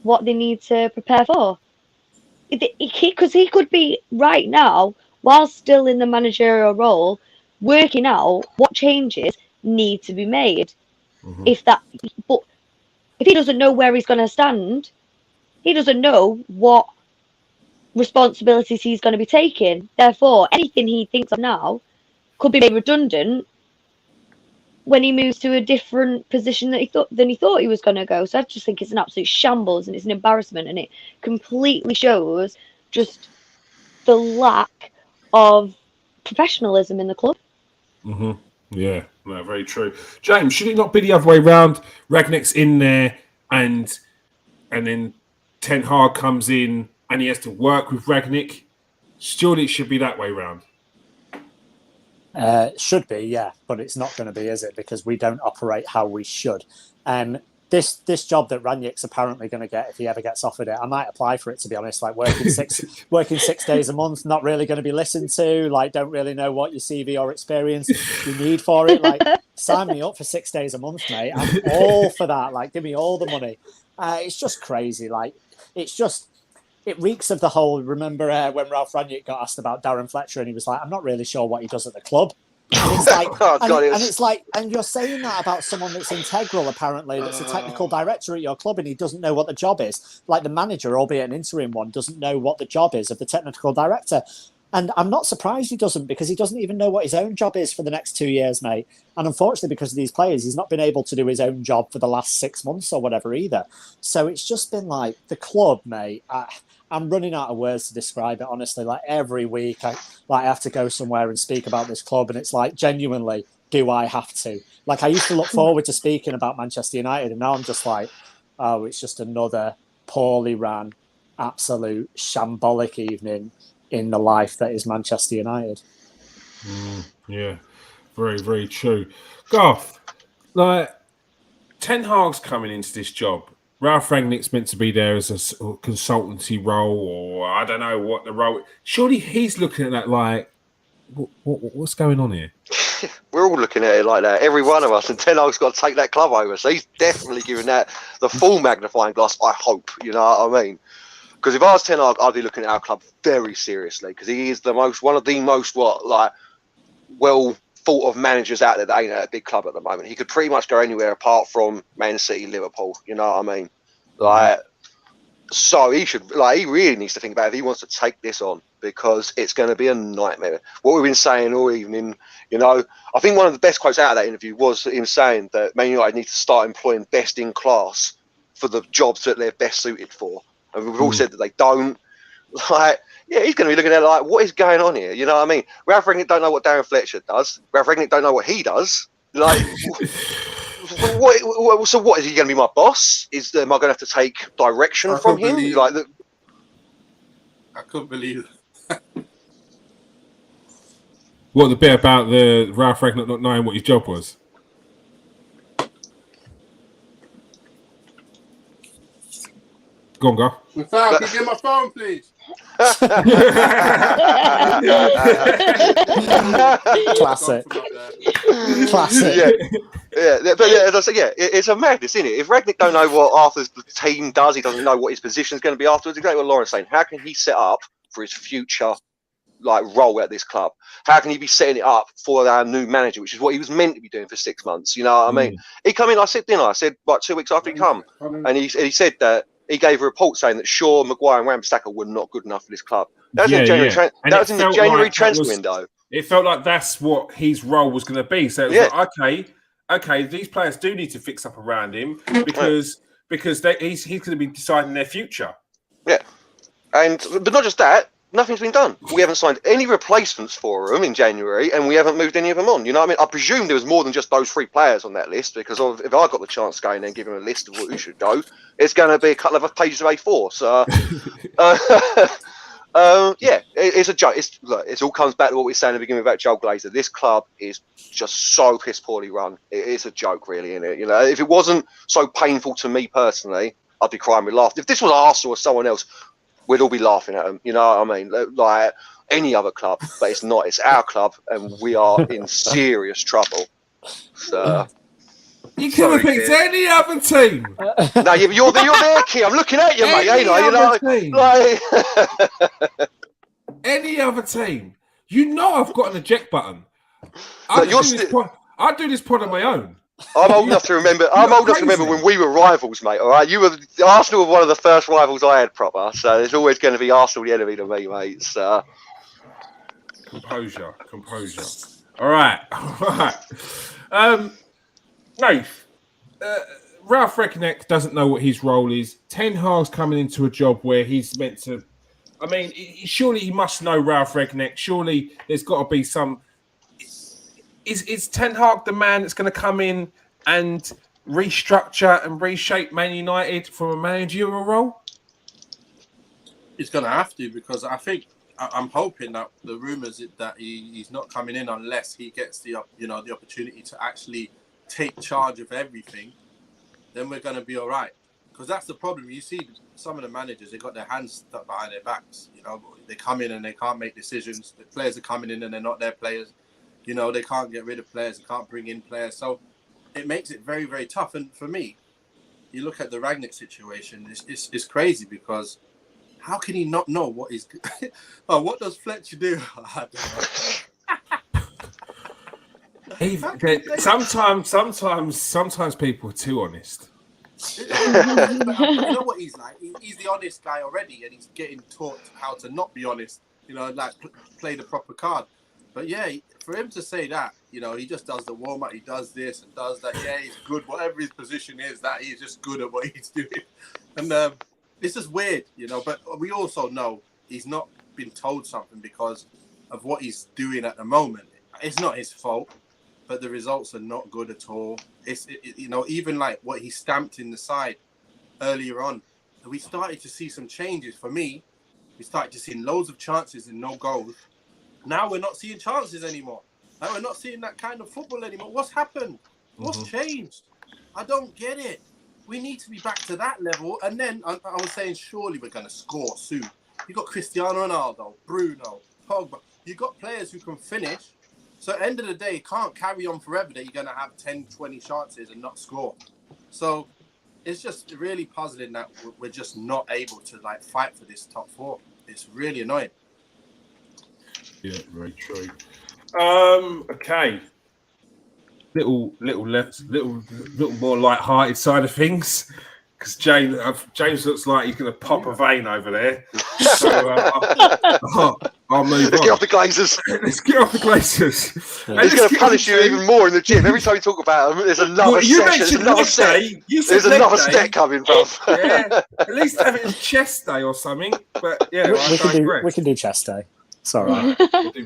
what they need to prepare for? Because he could be right now, while still in the managerial role, working out what changes need to be made. But if he doesn't know where he's going to stand, he doesn't know what responsibilities he's going to be taking. Therefore, anything he thinks of now could be made redundant when he moves to a different position than he thought he was going to go. So I just think it's an absolute shambles, and it's an embarrassment, and it completely shows just the lack of professionalism in the club. Yeah, no, very true. James, should it not be the other way around? Ragnick's in there, and then Ten Hag comes in, and he has to work with Ragnick. Surely it should be that way round. Should be, yeah, but it's not going to be, is it? Because we don't operate how we should. This job that Rangnick's apparently going to get, if he ever gets offered it, I might apply for it, to be honest. Like working 6 days a month, not really going to be listened to. Like, don't really know what your CV or experience you need for it. Like, sign me up for 6 days a month, mate. I'm all for that. Like, give me all the money. It's just crazy. Like, it reeks of the whole. Remember when Ralph Rangnick got asked about Darren Fletcher, and he was like, "I'm not really sure what he does at the club." And it's like, and you're saying that about someone that's integral, apparently, that's a technical director at your club, and he doesn't know what the job is. Like the manager, albeit an interim one, doesn't know what the job is of the technical director. And I'm not surprised he doesn't, because he doesn't even know what his own job is for the next 2 years, mate. And unfortunately, because of these players, he's not been able to do his own job for the last 6 months or whatever either. So it's just been like the club, mate. I'm running out of words to describe it, honestly. Like every week, I have to go somewhere and speak about this club, and it's like, genuinely, do I have to? Like, I used to look forward to speaking about Manchester United, and now I'm just like, oh, it's just another poorly ran, absolute shambolic evening in the life that is Manchester United. Yeah, very, very true. Garth, like, Ten Hag's coming into this job. Ralph Rangnick's meant to be there as a consultancy role, or I don't know what the role. Surely he's looking at that like, what's going on here? We're all looking at it like that, every one of us, and Ten Hag's got to take that club over. So he's definitely giving that the full magnifying glass, I hope, you know what I mean? Because if I was Ten Hag, I'd be looking at our club very seriously, because he is one of the most well thought of managers out there that ain't at a big club at the moment. He could pretty much go anywhere apart from Man City, Liverpool. You know what I mean? Like, so he really needs to think about if he wants to take this on, because it's going to be a nightmare. What we've been saying all evening, you know, I think one of the best quotes out of that interview was him saying that Man United need to start employing best in class for the jobs that they're best suited for. And we've all said that they don't. Like, yeah, he's going to be looking at it like, what is going on here? You know what I mean? Ralph Rangnick don't know what Darren Fletcher does. Ralph Rangnick don't know what he does. Like, so what, is he going to be my boss? Am I going to have to take direction from him? I couldn't believe it. What, the bit about the Ralph Rangnick not knowing what his job was? Go on, go. Without, can you get my phone, please? Classic. Classic. Yeah, but as I said, it's a madness, isn't it? If Rangnick don't know what Arthur's team does, he doesn't know what his position is going to be afterwards. Exactly what Lauren's saying. How can he set up for his future, like, role at this club? How can he be setting it up for our new manager, which is what he was meant to be doing for 6 months? You know what I mean? He come in. I said like 2 weeks after he come, and he said that he gave a report saying that Shaw, Maguire, and Ramsdale were not good enough for this club. That was in January. That was in the January transfer window. It felt like that's what his role was going to be. So it was like, okay, these players do need to fix up around him because he's going to be deciding their future. Yeah, but not just that. Nothing's been done. We haven't signed any replacements for them in January, and we haven't moved any of them on. You know what I mean? I presume there was more than just those 3 players on that list, because if I got the chance to go in there and give him a list of who should go, it's going to be a couple of pages of A4. So, it's a joke. It all comes back to what we were saying at the beginning about Joel Glazer. This club is just so piss poorly run. It's a joke, really, isn't it? You know, if it wasn't so painful to me personally, I'd be crying with laughter. If this was Arsenal or someone else, we'd all be laughing at them. You know what I mean? Like any other club, but it's not. It's our club, and we are in serious trouble. So you could have picked any other team. No, you're there, Key. I'm looking at you, mate. Ain't I? You know, like any other team. You know, I've got an eject button. I do this pod on my own. I'm old enough to remember. When we were rivals, mate. All right, Arsenal were one of the first rivals I had proper. So there's always going to be Arsenal the enemy to me, mate. So composure. All right. Nath, Ralph Rangnick doesn't know what his role is. Ten Hag's coming into a job where he's meant to. I mean, surely he must know Ralph Rangnick. Surely there's got to be some. Is Ten Hag the man that's going to come in and restructure and reshape Man United from a managerial role? He's going to have to, because I'm hoping that the rumours that he's not coming in unless he gets the opportunity to actually take charge of everything. Then we're going to be all right, because that's the problem. You see, some of the managers, they got their hands stuck behind their backs. You know, they come in and they can't make decisions. The players are coming in and they're not their players. You know, they can't get rid of players. They can't bring in players. So it makes it very, very tough. And for me, you look at the Rangnick situation, it's crazy, because how can he not know what is? Oh, what does Fletcher do? I don't know. Sometimes people are too honest. You know what he's like? He's the honest guy already, and he's getting taught how to not be honest. You know, like play the proper card. But yeah, for him to say that, you know, he just does the warm-up, he does this and does that. Yeah, he's good. Whatever his position is, that he's just good at what he's doing. And it's just weird, you know. But we also know he's not been told something because of what he's doing at the moment. It's not his fault, but the results are not good at all. You know, even like what he stamped in the side earlier on, we started to see some changes. For me, we started to see loads of chances and no goals. Now we're not seeing chances anymore. Now we're not seeing that kind of football anymore. What's happened? What's changed? I don't get it. We need to be back to that level. And then I was saying, surely we're going to score soon. You got Cristiano Ronaldo, Bruno, Pogba. You got players who can finish. So at the end of the day, it can't carry on forever that you're going to have 10, 20 chances and not score. So it's just really puzzling that we're just not able to like fight for this top 4. It's really annoying. Yeah, very true. Okay. little more light-hearted side of things. Because James looks like he's going to pop a vein over there. So I'll move Let's on. get off the Glazers. Let's get off the Glazers. He's going to punish you even more in the gym. Every time you talk about him, there's another session. There's another set coming, bro. Yeah, at least have it as chest day or something. But yeah, we can do chest day. It's all right.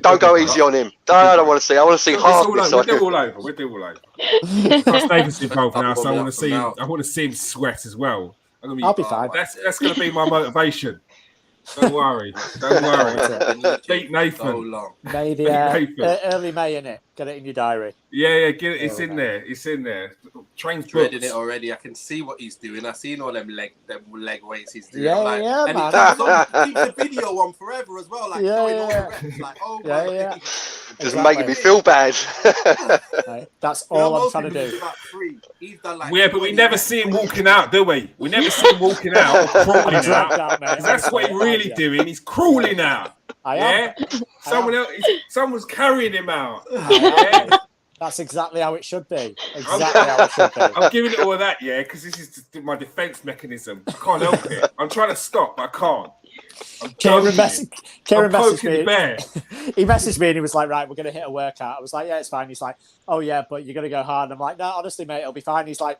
Don't go easy on him. I don't want to see. I want to see hardness. We'll do all over. Plus David's involved now, so I want to see him sweat as well. I'll be fine. That's going to be my motivation. Don't worry. Beat Nathan. So long. Maybe early May, innit? Get it in your diary. Yeah, get it. It's in there. It's in there. Train's dreading it already. I can see what he's doing. I've seen all them leg weights he's doing. Yeah, and man. he keeps the video on forever as well. Like, showing all the reps. Like, oh my God. Just making me feel bad. Right. That's all I'm trying to do. He's done like but we never see him walking out, do we? We never see him walking out, crawling out. That's what he's really doing. He's crawling out. Someone's carrying him out. That's exactly how it should be. I'm giving it all of that, because this is my defense mechanism. I can't help it. I'm trying to stop, but I can't. Kieran messaged me. He messaged me and he was like, "Right, we're going to hit a workout." I was like, "Yeah, it's fine." He's like, "Oh yeah, but you're going to go hard." And I'm like, "No, honestly, mate, it'll be fine." He's like,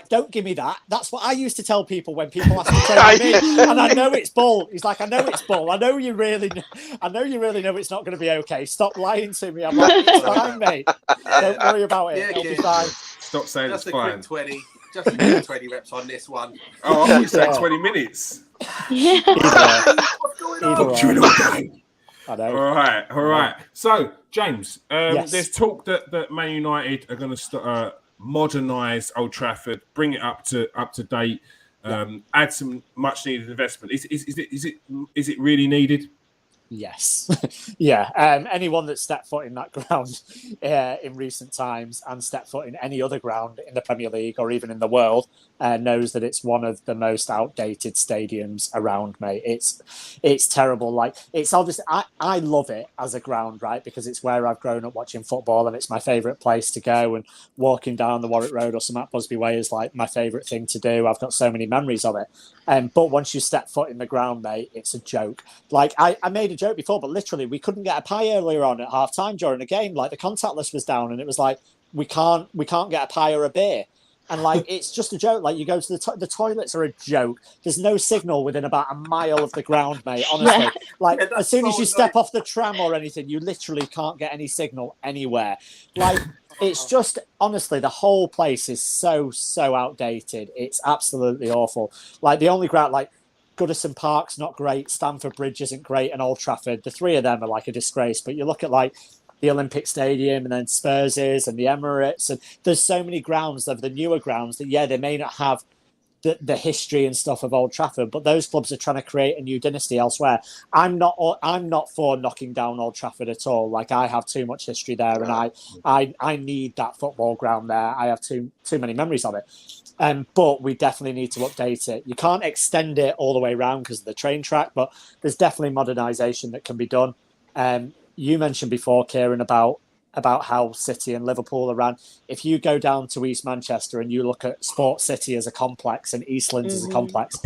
"Don't give me that. That's what I used to tell people when people ask to train me." And I know it's bull. He's like, "I know it's bull. I know you really know it's not going to be okay. Stop lying to me." I'm like, "It's fine, mate. Don't worry about it. It'll be fine." Stop saying it's fine. Just a quick 20 reps on this one. Oh, I thought you said 20 minutes. What's going on? I know. All right. So, James, there's talk that Man United are going to modernise Old Trafford, bring it up to date, add some much needed investment. Is it really needed? Yes. Yeah. Anyone that stepped foot in that ground in recent times and stepped foot in any other ground in the Premier League or even in the world knows that it's one of the most outdated stadiums around, mate. It's terrible. Like, it's obviously, I love it as a ground, right? Because it's where I've grown up watching football and it's my favourite place to go, and walking down the Warwick Road or St Matt Busby Way is like my favourite thing to do. I've got so many memories of it. But once you step foot in the ground, mate, it's a joke. Like, I made a joke before, but literally we couldn't get a pie earlier on at half time during a game. Like, the contact list was down and it was like, we can't get a pie or a beer. And like, it's just a joke. Like, you go to the toilets are a joke. There's no signal within about a mile of the ground, mate. Honestly, like as soon as you step off the tram or anything, you literally can't get any signal anywhere. Like, it's just, honestly, the whole place is so outdated. It's absolutely awful. Like, the only ground, like, Goodison Park's not great. Stamford Bridge isn't great, and Old Trafford. The three of them are like a disgrace. But you look at like the Olympic Stadium and then Spurs and the Emirates, and there's so many grounds of the newer grounds that they may not have the history and stuff of Old Trafford, but those clubs are trying to create a new dynasty elsewhere. I'm not for knocking down Old Trafford at all. Like, I have too much history there, and I need that football ground there. I have too many memories of it. But we definitely need to update it. You can't extend it all the way around because of the train track, but there's definitely modernisation that can be done. You mentioned before, Kieran, about how City and Liverpool are ran. If you go down to East Manchester and you look at Sport City as a complex and Eastlands as a complex,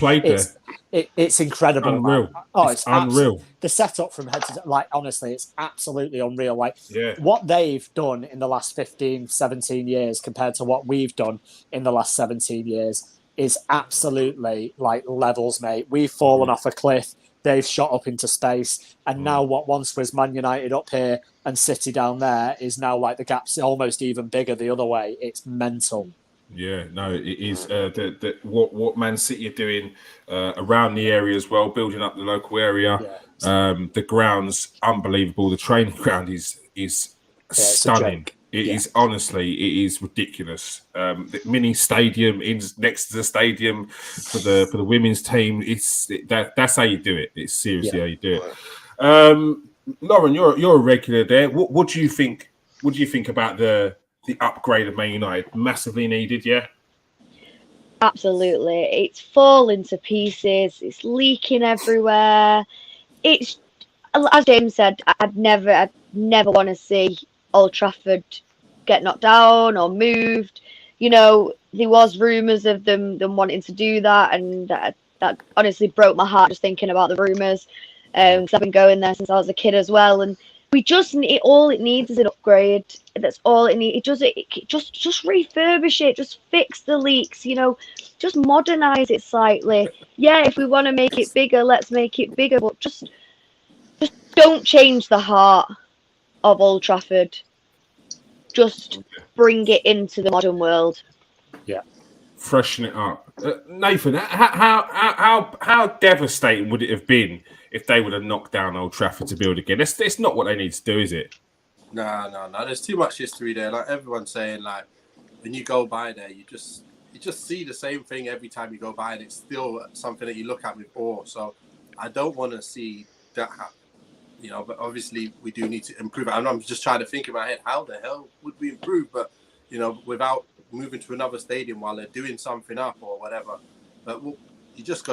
it's incredible. Unreal. It's unreal. The setup from head to, like, honestly, it's absolutely unreal. Like, what they've done in the last 15, 17 years compared to what we've done in the last 17 years is absolutely, like, levels, mate. We've fallen off a cliff. They've shot up into space, and now what once was Man United up here and City down there is now, like, the gap's almost even bigger the other way. It's mental. Yeah, no, it is. What Man City are doing around the area as well, building up the local area. The ground's unbelievable. The training ground is stunning. It is, honestly, it is ridiculous. The mini stadium next to the stadium for the women's team. That's how you do it. It's seriously how you do it. Lauren, you're a regular there. What do you think? What do you think about the upgrade of Man United? Massively needed, yeah. Absolutely, it's falling to pieces. It's leaking everywhere. It's, as James said, I'd never want to see Old Trafford get knocked down or moved. You know, there was rumours of them wanting to do that, and that honestly broke my heart just thinking about the rumours. Because I've been going there since I was a kid as well, and we just need, all it needs is an upgrade. That's all it needs. Just refurbish it, just fix the leaks, you know, just modernise it slightly. Yeah, if we want to make it bigger, let's make it bigger, but just don't change the heart of Old Trafford. Just bring it into the modern world. Yeah, freshen it up. Nathan, how devastating would it have been if they would have knocked down Old Trafford to build again? It's not what they need to do, is it? No. There's too much history there. Like everyone's saying, like when you go by there, you just see the same thing every time you go by, and it's still something that you look at with awe. So I don't want to see that happen. You know, but obviously we do need to improve it. I'm just trying to think in my head, how the hell would we improve? But you know, without moving to another stadium while they're doing something up or whatever. But you just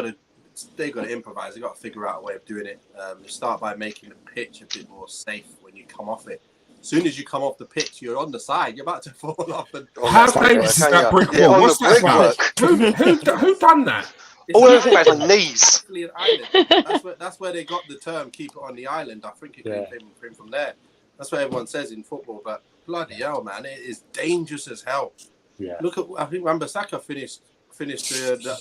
they got to improvise. They got to figure out a way of doing it. You start by making the pitch a bit more safe when you come off it. As soon as you come off the pitch, you're on the side. You're about to fall off. And how famous is that brick wall? What's that about? Who done that? All those guys on knees. An island. That's where they got the term "keep it on the island." I think it came from there. That's what everyone says in football. But bloody hell, man, it is dangerous as hell. Yeah. Look at, I think Wan-Bissaka finished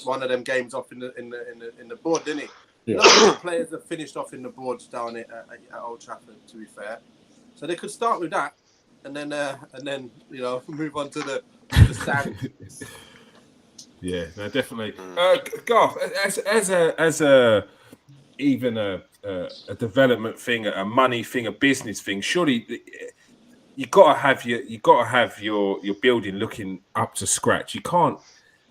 one of them games off in the board, didn't he? Yeah. Lots of players have finished off in the boards down at Old Trafford. To be fair, so they could start with that, and then you know move on to the stand. Yeah, no, definitely. Garth, as a even a development thing, a money thing, a business thing, surely you got to have your building looking up to scratch. You can't.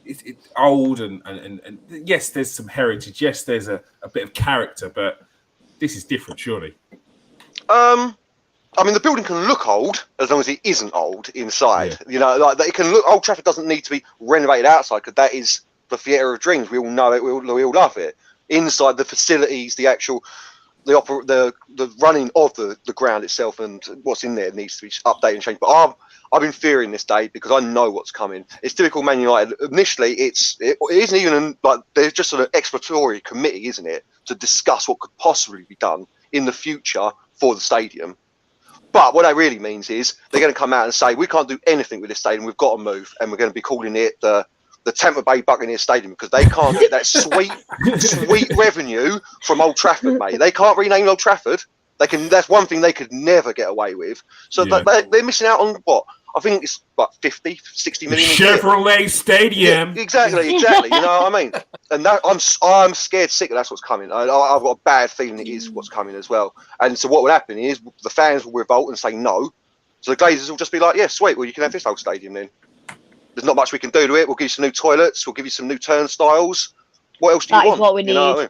It's old and yes, there's some heritage. Yes, there's a bit of character, but this is different, surely. I mean, the building can look old as long as it isn't old inside. Yeah. You know, like it can look. Old Trafford doesn't need to be renovated outside because that is the theatre of dreams. We all know it. We all love it. Inside the facilities, the actual, the running of the ground itself and what's in there needs to be updated and changed. But I've been fearing this day because I know what's coming. It's typical Man United. Initially, it isn't even like there's just an exploratory committee, isn't it, to discuss what could possibly be done in the future for the stadium. But what that really means is they're going to come out and say, we can't do anything with this stadium. We've got to move. And we're going to be calling it the Tampa Bay Buccaneers Stadium because they can't get that sweet revenue from Old Trafford, mate. They can't rename Old Trafford. That's one thing they could never get away with. So they're missing out on what? I think it's about 50, 60 million. Chevrolet Stadium. Yeah, exactly. You know what I mean? And that, I'm scared sick that that's what's coming. I've got a bad feeling it is what's coming as well. And so what would happen is the fans will revolt and say no. So the Glazers will just be like, yeah, sweet. Well, you can have this old stadium then. There's not much we can do to it. We'll give you some new toilets. We'll give you some new turnstiles. What else do you want? That is what we need. You know what I mean?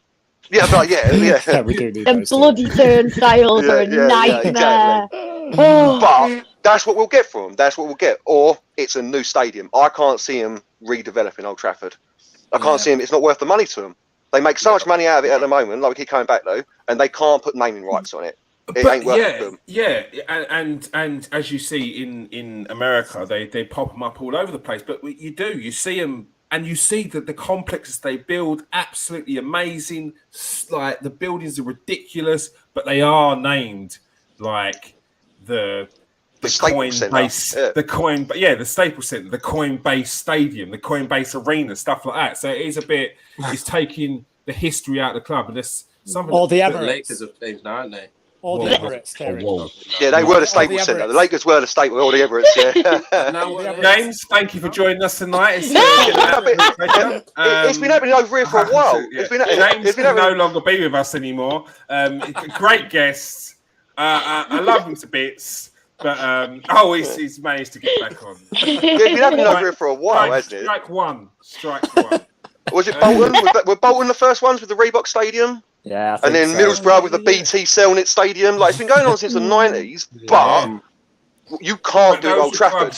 Yeah, but yeah. We do need The those bloody turnstiles are a nightmare. Exactly. Oh. But that's what we'll get from them. That's what we'll get. Or it's a new stadium. I can't see them redeveloping Old Trafford. I can't see them. It's not worth the money to them. They make so much money out of it at the moment, like we keep coming back though, and they can't put naming rights on it. It ain't worth it for them. Yeah, and as you see in America, they pop them up all over the place. But you see them, and you see that the complexes they build, absolutely amazing. Like the buildings are ridiculous, but they are named like the Coinbase, the Staples Center, the Coinbase Stadium, the Coinbase Arena, stuff like that. So it is a bit. It's taking the history out of the club, and there's something. All the The Emirates. Lakers have changed now, aren't they? All the Emirates, Terry. Yeah, they were the Staples Center. The Lakers were the Staples. All the Emirates. Yeah. James, thank you for joining us tonight. It's been happening over here for a while. James can no longer be with us anymore. Great guests. I love him to bits. But he's managed to get back on. It's been happening over here for a while, hasn't it? Strike one. Was it Bolton? Were Bolton the first ones with the Reebok Stadium? Yeah, and then Middlesbrough with the BT Cellnet Stadium. Like it's been going on since the 90s, but you can't do Old Trafford.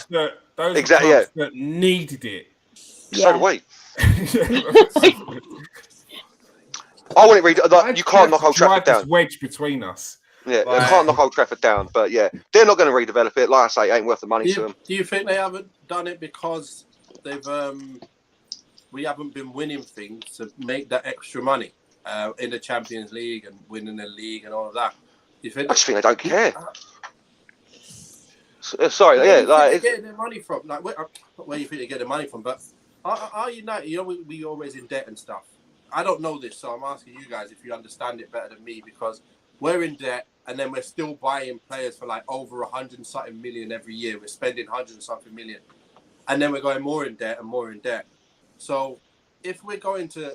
Those exactly. Clubs that needed it. So do we. I want it. You can't knock Old Trafford down. Wedge between us. Yeah, Like- they can't knock Old Trafford down, but yeah, they're not going to redevelop it. Like I say, it ain't worth the money to them. Do you think they haven't done it because they've we haven't been winning things to make that extra money in the Champions League and winning the league and all of that? Do you think I just think they don't care. Sorry, where yeah, do you think like they're getting their money from? Like, where you think they get their money from? But are United? You know, we always in debt and stuff. I don't know this, so I'm asking you guys if you understand it better than me, because we're in debt and then we're still buying players for like over 100 and something million every year. We're spending 100 and something million, and then we're going more in debt and more in debt. So if we're going to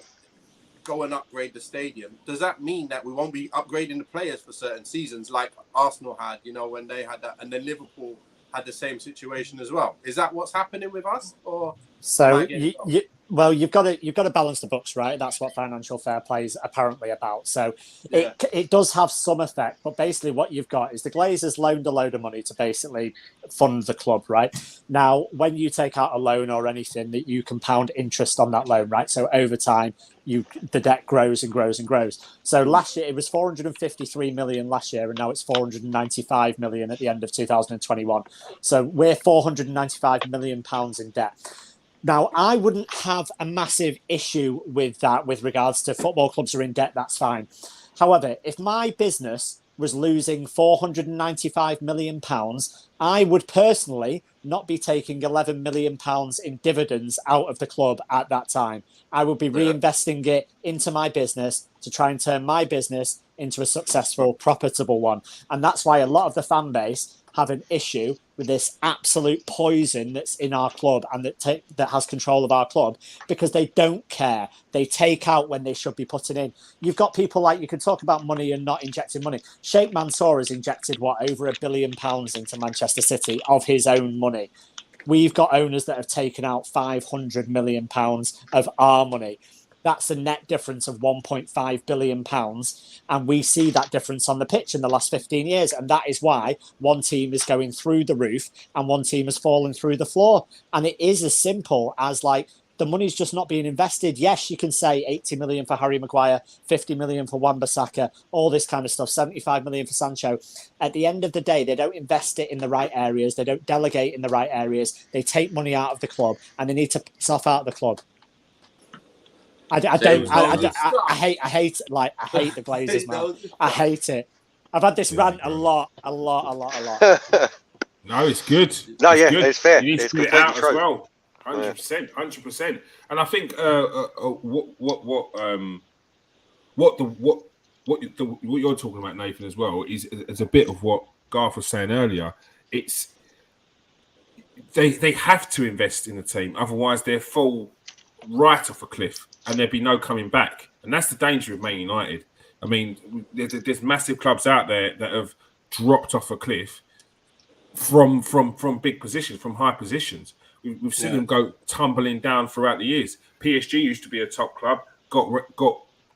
go and upgrade the stadium, does that mean that we won't be upgrading the players for certain seasons like Arsenal had, you know, when they had that, and then Liverpool had the same situation as well? Is that what's happening with us? Or So you've got to balance the books, right? That's what financial fair play is apparently about. So it does have some effect, but basically what you've got is the Glazers loaned a load of money to basically fund the club, right? Now, when you take out a loan or anything, that you compound interest on that loan, right? So over time, the debt grows and grows and grows. So last year it was 453 million last year, and now it's 495 million at the end of 2021. So we're 495 million pounds in debt. Now, I wouldn't have a massive issue with that with regards to football clubs are in debt, that's fine. However, if my business was losing £495 million, I would personally not be taking £11 million in dividends out of the club at that time. I would be reinvesting it into my business to try and turn my business into a successful, profitable one. And that's why a lot of the fan base have an issue with this absolute poison that's in our club and that has control of our club, because they don't care. They take out when they should be putting in. You've got people like, you can talk about money and not injecting money. Sheikh Mansour has injected over £1 billion into Manchester City of his own money. We've got owners that have taken out £500 million of our money. That's a net difference of £1.5 billion. And we see that difference on the pitch in the last 15 years. And that is why one team is going through the roof and one team is falling through the floor. And it is as simple as like, the money's just not being invested. Yes, you can say 80 million for Harry Maguire, 50 million for Wan-Bissaka, all this kind of stuff, 75 million for Sancho. At the end of the day, they don't invest it in the right areas. They don't delegate in the right areas. They take money out of the club and they need to piss off out of the club. I hate the Glazers, man. I hate it. I've had this rant a lot. No, it's good. No, it's yeah, good. it's fair. You need It's to put it completely out true. as well. 100%. And I think what you're talking about, Nathan, as well, is a bit of what Garth was saying earlier. It's they have to invest in the team, otherwise they'll fall right off a cliff and there'd be no coming back. And that's the danger of Man United. I mean, there's massive clubs out there that have dropped off a cliff from big positions, from high positions. We've seen them go tumbling down throughout the years. PSG used to be a top club, got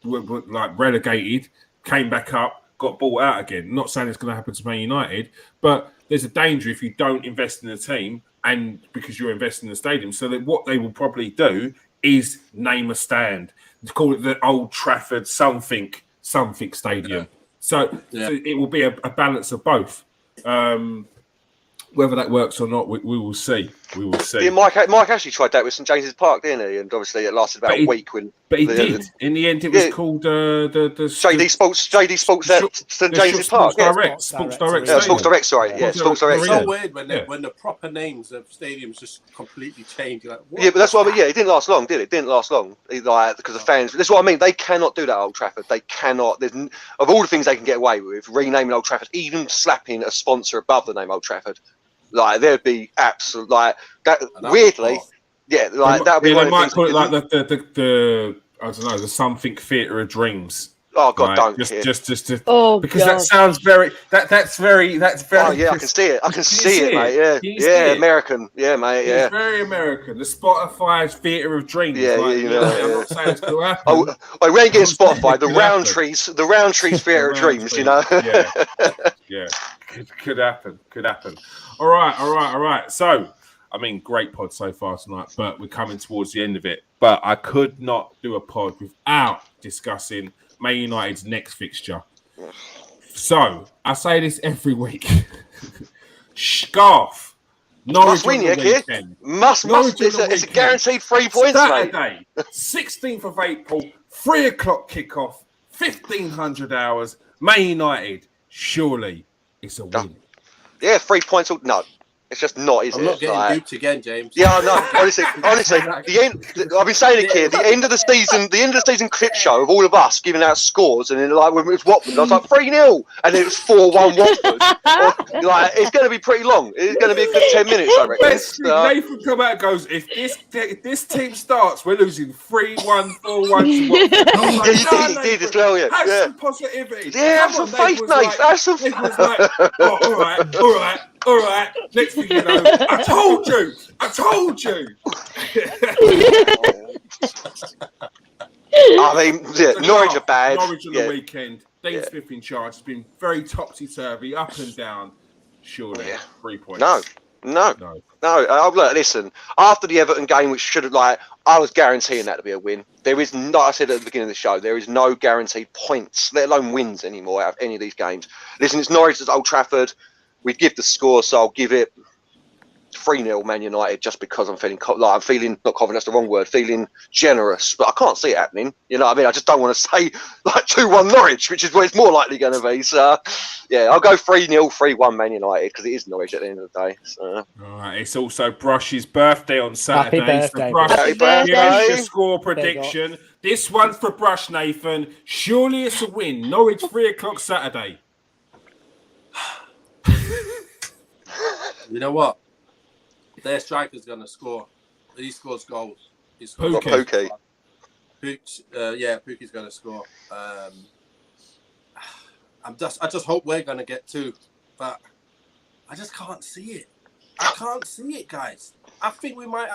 like relegated, came back up, got bought out again. Not saying it's going to happen to Man United, but there's a danger if you don't invest in the team, and because you're investing in the stadium. So that what they will probably do is name a stand, call it the Old Trafford something stadium. So it will be a balance of both. Whether that works or not, we will see. We will see. Yeah, Mike actually tried that with St James's Park, didn't he? And obviously it lasted about a week. But he did. In the end, it was called the JD Sports at St James's Park. Sports Direct. Sports Direct. Sorry, Sports Direct. It's so weird when the proper names of stadiums just completely change. Like, yeah, but that's what I mean. Yeah, it didn't last long, did it? It didn't last long, like, because the fans. That's what I mean. They cannot do that at Old Trafford. They cannot. Of all the things they can get away with, renaming Old Trafford, even slapping a sponsor above the name Old Trafford. Like, there'd be absolute, like, that, weirdly, like, that would be one of the things. They might call it like the I don't know, the something theatre of dreams. Oh God, right? don't just to, because that sounds very that's very. Oh yeah, I can see it. I can see it, mate. Yeah, American. Yeah, mate. Yeah, it's very American. The Spotify's theatre of dreams. Yeah, like, you know. I'm not saying it's going to happen. Oh, we ain't getting Spotify. The Roundtree's theatre of dreams. You know. Yeah. Could happen. All right. So, I mean, great pod so far tonight, but we're coming towards the end of it. But I could not do a pod without discussing Man United's next fixture. So I say this every week. Scarf. Norwich Must win, on yeah, the kid. weekend. Must. Norwich on It's the a weekend. guaranteed 3 points, mate. Saturday, 16th of April, 3 o'clock kickoff, 1500 hours. Man United. Surely it's a win. Yeah, 3 points. No, it's just not, is I'm it? not getting Like, duped again, James. yeah, I know. Honestly, the end. I've been saying it, kid. The end of the season clip show of all of us giving out scores, and then like when it was Watford, I was like 3-0, and then it was 4-1 Watford. Like it's going to be pretty long. It's going to be a good 10 minutes, I reckon. Best thing, Nathan come out and goes, if this team starts, we're losing 3-1, 4-1 to Watford. Yeah, he did as well. Yeah, Have yeah. some positivity. Yeah, have Come some on, faith, was Nate. like- Have some Nate was like, oh, all right. Next thing you know, I told you. I mean, yeah, Norwich are bad. Norwich on Yeah. the weekend. Dean Smith in charge. It's been very topsy-turvy, up and down. Surely, Yeah. 3 points. No. Look, listen. After the Everton game, which should have I was guaranteeing that to be a win. There is not. I said at the beginning of the show, there is no guaranteed points, let alone wins anymore out of any of these games. Listen, it's Norwich at Old Trafford. We give the score, so I'll give it 3-0 Man United, just because I'm feeling not confident. That's the wrong word. Feeling generous, but I can't see it happening. You know what I mean? I just don't want to say like 2-1 Norwich, which is what it's more likely going to be. So yeah, I'll go 3-0, 3-1 Man United, because it is Norwich at the end of the day. So. All right, it's also Brush's birthday on Saturday. Happy birthday, So Brush, Happy give us birthday. your score prediction. This one's for Brush, Nathan. Surely it's a win. Norwich 3 o'clock Saturday. You know what? Their striker's going to score. He scores goals. He scores Pookie. goals. Pookie. Pookie's going to score. I just hope we're going to get 2, but I just can't see it. I can't see it, guys. I think we might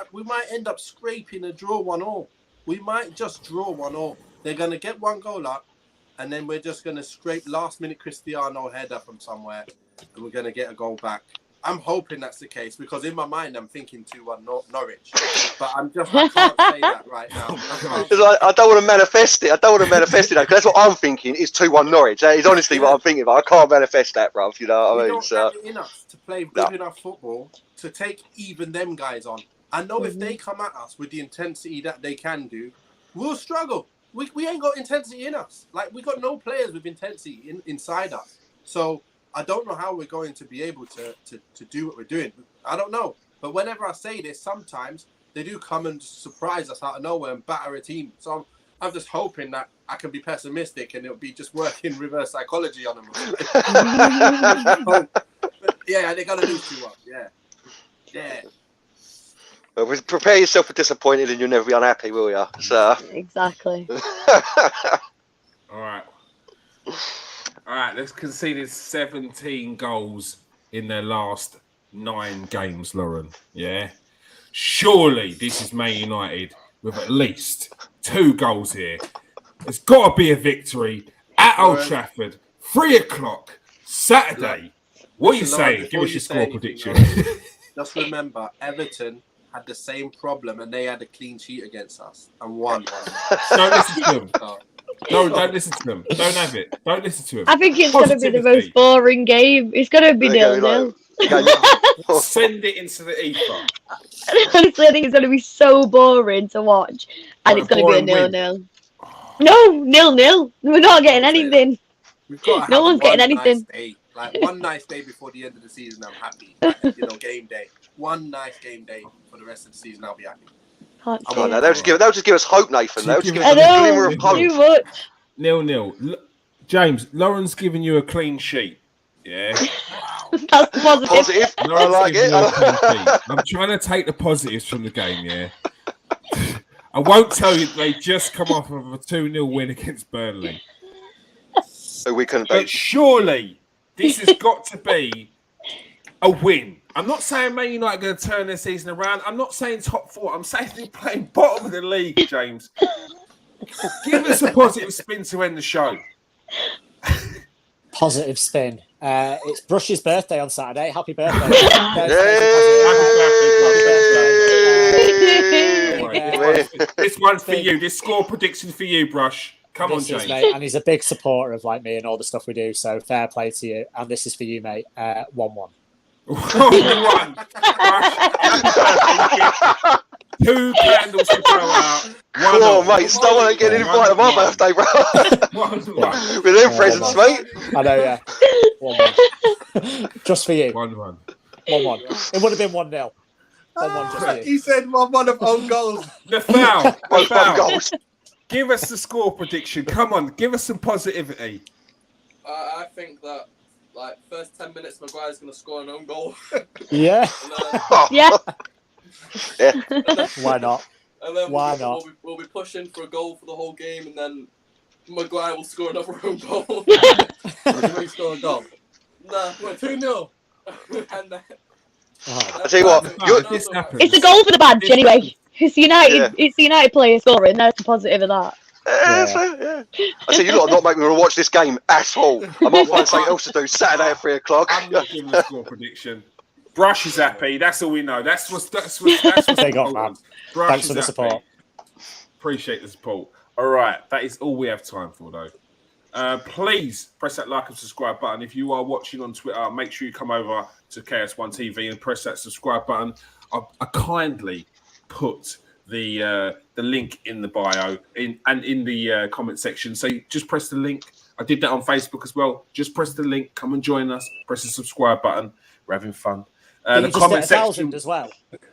end up scraping a draw 1-1. We might just draw 1-1. They're going to get 1 goal up, and then we're just going to scrape last-minute Cristiano header from somewhere, and we're going to get a goal back. I'm hoping that's the case, because in my mind I'm thinking 2-1 Norwich, but I can't say that right now. I don't want to manifest it. Because that's what I'm thinking is 2-1 Norwich. That is honestly what I'm thinking about. I can't manifest that, bruv. You know what I mean? We don't have it in us to play good enough football to take even them guys on. I know if they come at us with the intensity that they can do, we'll struggle. We ain't got intensity in us. Like, we got no players with intensity inside us. So I don't know how we're going to be able to do what we're doing. I don't know. But whenever I say this, sometimes they do come and surprise us out of nowhere and batter a team. So I'm just hoping that I can be pessimistic and it'll be just working reverse psychology on them. Yeah, they're going to lose 2-1. Yeah. Well, prepare yourself for disappointed, and you'll never be unhappy, will you? So. Exactly. All right, let's concede 17 goals in their last 9 games, Lauren. Yeah? Surely this is Man United with at least 2 goals here. There's got to be a victory at Old Trafford, 3 o'clock, Saturday. What are you saying? Give us your score prediction. Just remember, Everton had the same problem and they had a clean sheet against us and won. Don't listen to them. No, don't listen to them. Don't have it. Don't listen to him. I think it's going to be the most boring game. It's going to be 0-0. Send it into the ether. Honestly, I think it's going to be so boring to watch. And it's going to be a 0-0. No, 0-0. We're not getting anything. No one's getting anything. Like, one nice day before the end of the season, I'm happy. Like, game day. One nice game day for the rest of the season, I'll be happy. They'll just give us hope, Nathan. They'll just give us a glimmer of hope. Too much. 0-0. James, Lauren's giving you a clean sheet. Yeah. That's positive. I like it. I'm trying to take the positives from the game, yeah. I won't tell you they just come off of a 2-0 win against Burnley. So we can But surely this has got to be a win. I'm not saying Man United are going to turn their season around. I'm not saying top 4. I'm saying they're playing bottom of the league, James. Give us a positive spin to end the show. Positive spin. It's Brush's birthday on Saturday. Happy birthday. This one's for you. This score prediction for you, Brush. Come on, This is, James. mate, and he's a big supporter of like me and all the stuff we do. So fair play to you. And this is for you, mate. 1-1. 1-1. 2 candles to go out. Come on, mate. Still want to get an invite to my birthday, bro. 1-1. With them presents, mate. I know, yeah. 1-1. Just for you. 1-1. 1-1. It would have been 1-0. 1-1 just for you. He said 1-1 of own goals. The foul. Both own goals. Give us the score prediction. Come on, give us some positivity. I think that like first 10 minutes, Maguire's going to score an own goal. Yeah. Yeah. Why not? And then Why not? We'll be pushing for a goal for the whole game, and then Maguire will score another own goal. Will he score a goal? Nah, 2-0. and then, I tell you what, This happens. It's a goal for the badge anyway. It's United. Yeah. It's the United player scoring. That's the positive of that. Yeah. I say you lot are not making me want to watch this game at all. I might find something else to do Saturday at 3 o'clock. I'm not giving a score prediction. Brush is happy. That's all we know. That's what's They got important. that. Brush Thanks is for the happy. support. Appreciate the support. All right, that is all we have time for, though. Please press that like and subscribe button. If you are watching on Twitter, make sure you come over to KS1 TV and press that subscribe button. I kindly put the link in the bio and in the comment section. So you just press the link. I did that on Facebook as well. Just press the link. Come and join us. Press the subscribe button. We're having fun. Did The you just comment hit 1,000 section as well?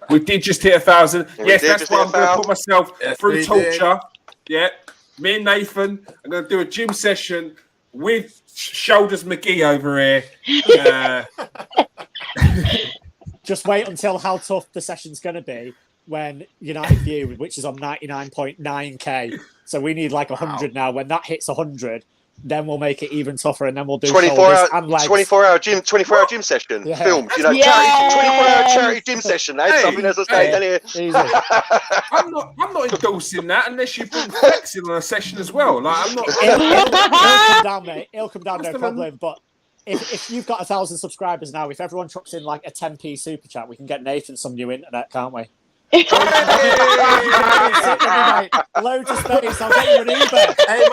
We did just hit 1,000. We Yes, did that's just why hit I'm going to 1,000. put myself Yes, through we torture. Yeah, me and Nathan are going to do a gym session with Shoulders McGee over here. Just wait until how tough the session's going to be when United View, which is on 99.9k. So we need like 100 now. When that hits 100, then we'll make it even tougher, and then we'll do 24 shoulders and legs. 24-hour gym session. Yeah. Filmed. You know, Yes. charity, 24-hour charity gym session, lads. Hey. I think that's what's going on here. Easy. I'm not endorsing that unless you bring flexing on a session as well. Like I'm not. It'll come down, mate. It'll come down, What's no the problem. But if you've got 1,000 subscribers now, if everyone chucks in like a 10p super chat, we can get Nathan some new internet, can't we? Loads of space. I'll get you an Uber. Hey,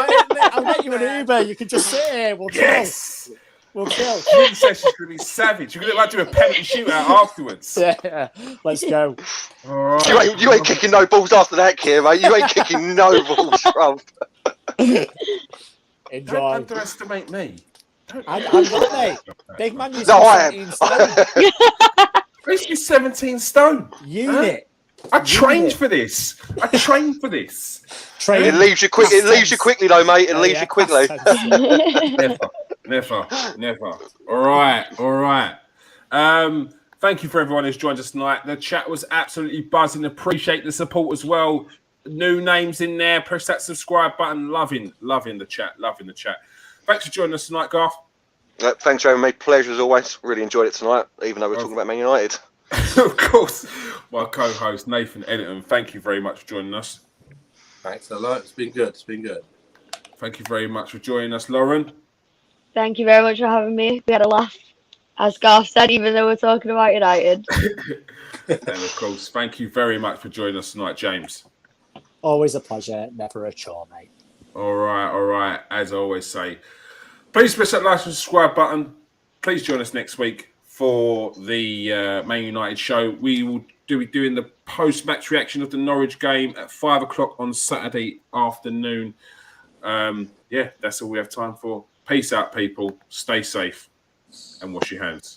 I'll get you an Uber. You can just sit here. We'll chill. Yes. We'll chill. Gym session's going to be savage. You're going to like do a penalty shootout afterwards. Yeah. Let's go. All right. You ain't kicking no balls after that, Keir, mate. You ain't kicking no balls, bro. Don't Enjoy. underestimate me. I'm good, mate. Big man, you No, I am. 17 stone. This is 17 stone. Unit. I trained for this. Train. It leaves you quick. It leaves you quickly, though, mate. It leaves you quickly. Never. All right. Thank you for everyone who's joined us tonight. The chat was absolutely buzzing. Appreciate the support as well. New names in there. Press that subscribe button. Loving the chat. Thanks for joining us tonight, Garth. Thanks for having me. Pleasure as always. Really enjoyed it tonight, even though we're talking about Man United. Of course, my co-host Nathan Editon. Thank you very much for joining us. Thanks a lot. It's been good. Thank you very much for joining us, Lauren. Thank you very much for having me. We had a laugh, as Garth said, even though we're talking about United. And of course, thank you very much for joining us tonight, James. Always a pleasure, never a chore, mate. All right. As I always say, please press that like and subscribe button. Please join us next week for the Man United show. We will be doing the post-match reaction of the Norwich game at 5 o'clock on Saturday afternoon. That's all we have time for. Peace out, people. Stay safe and wash your hands.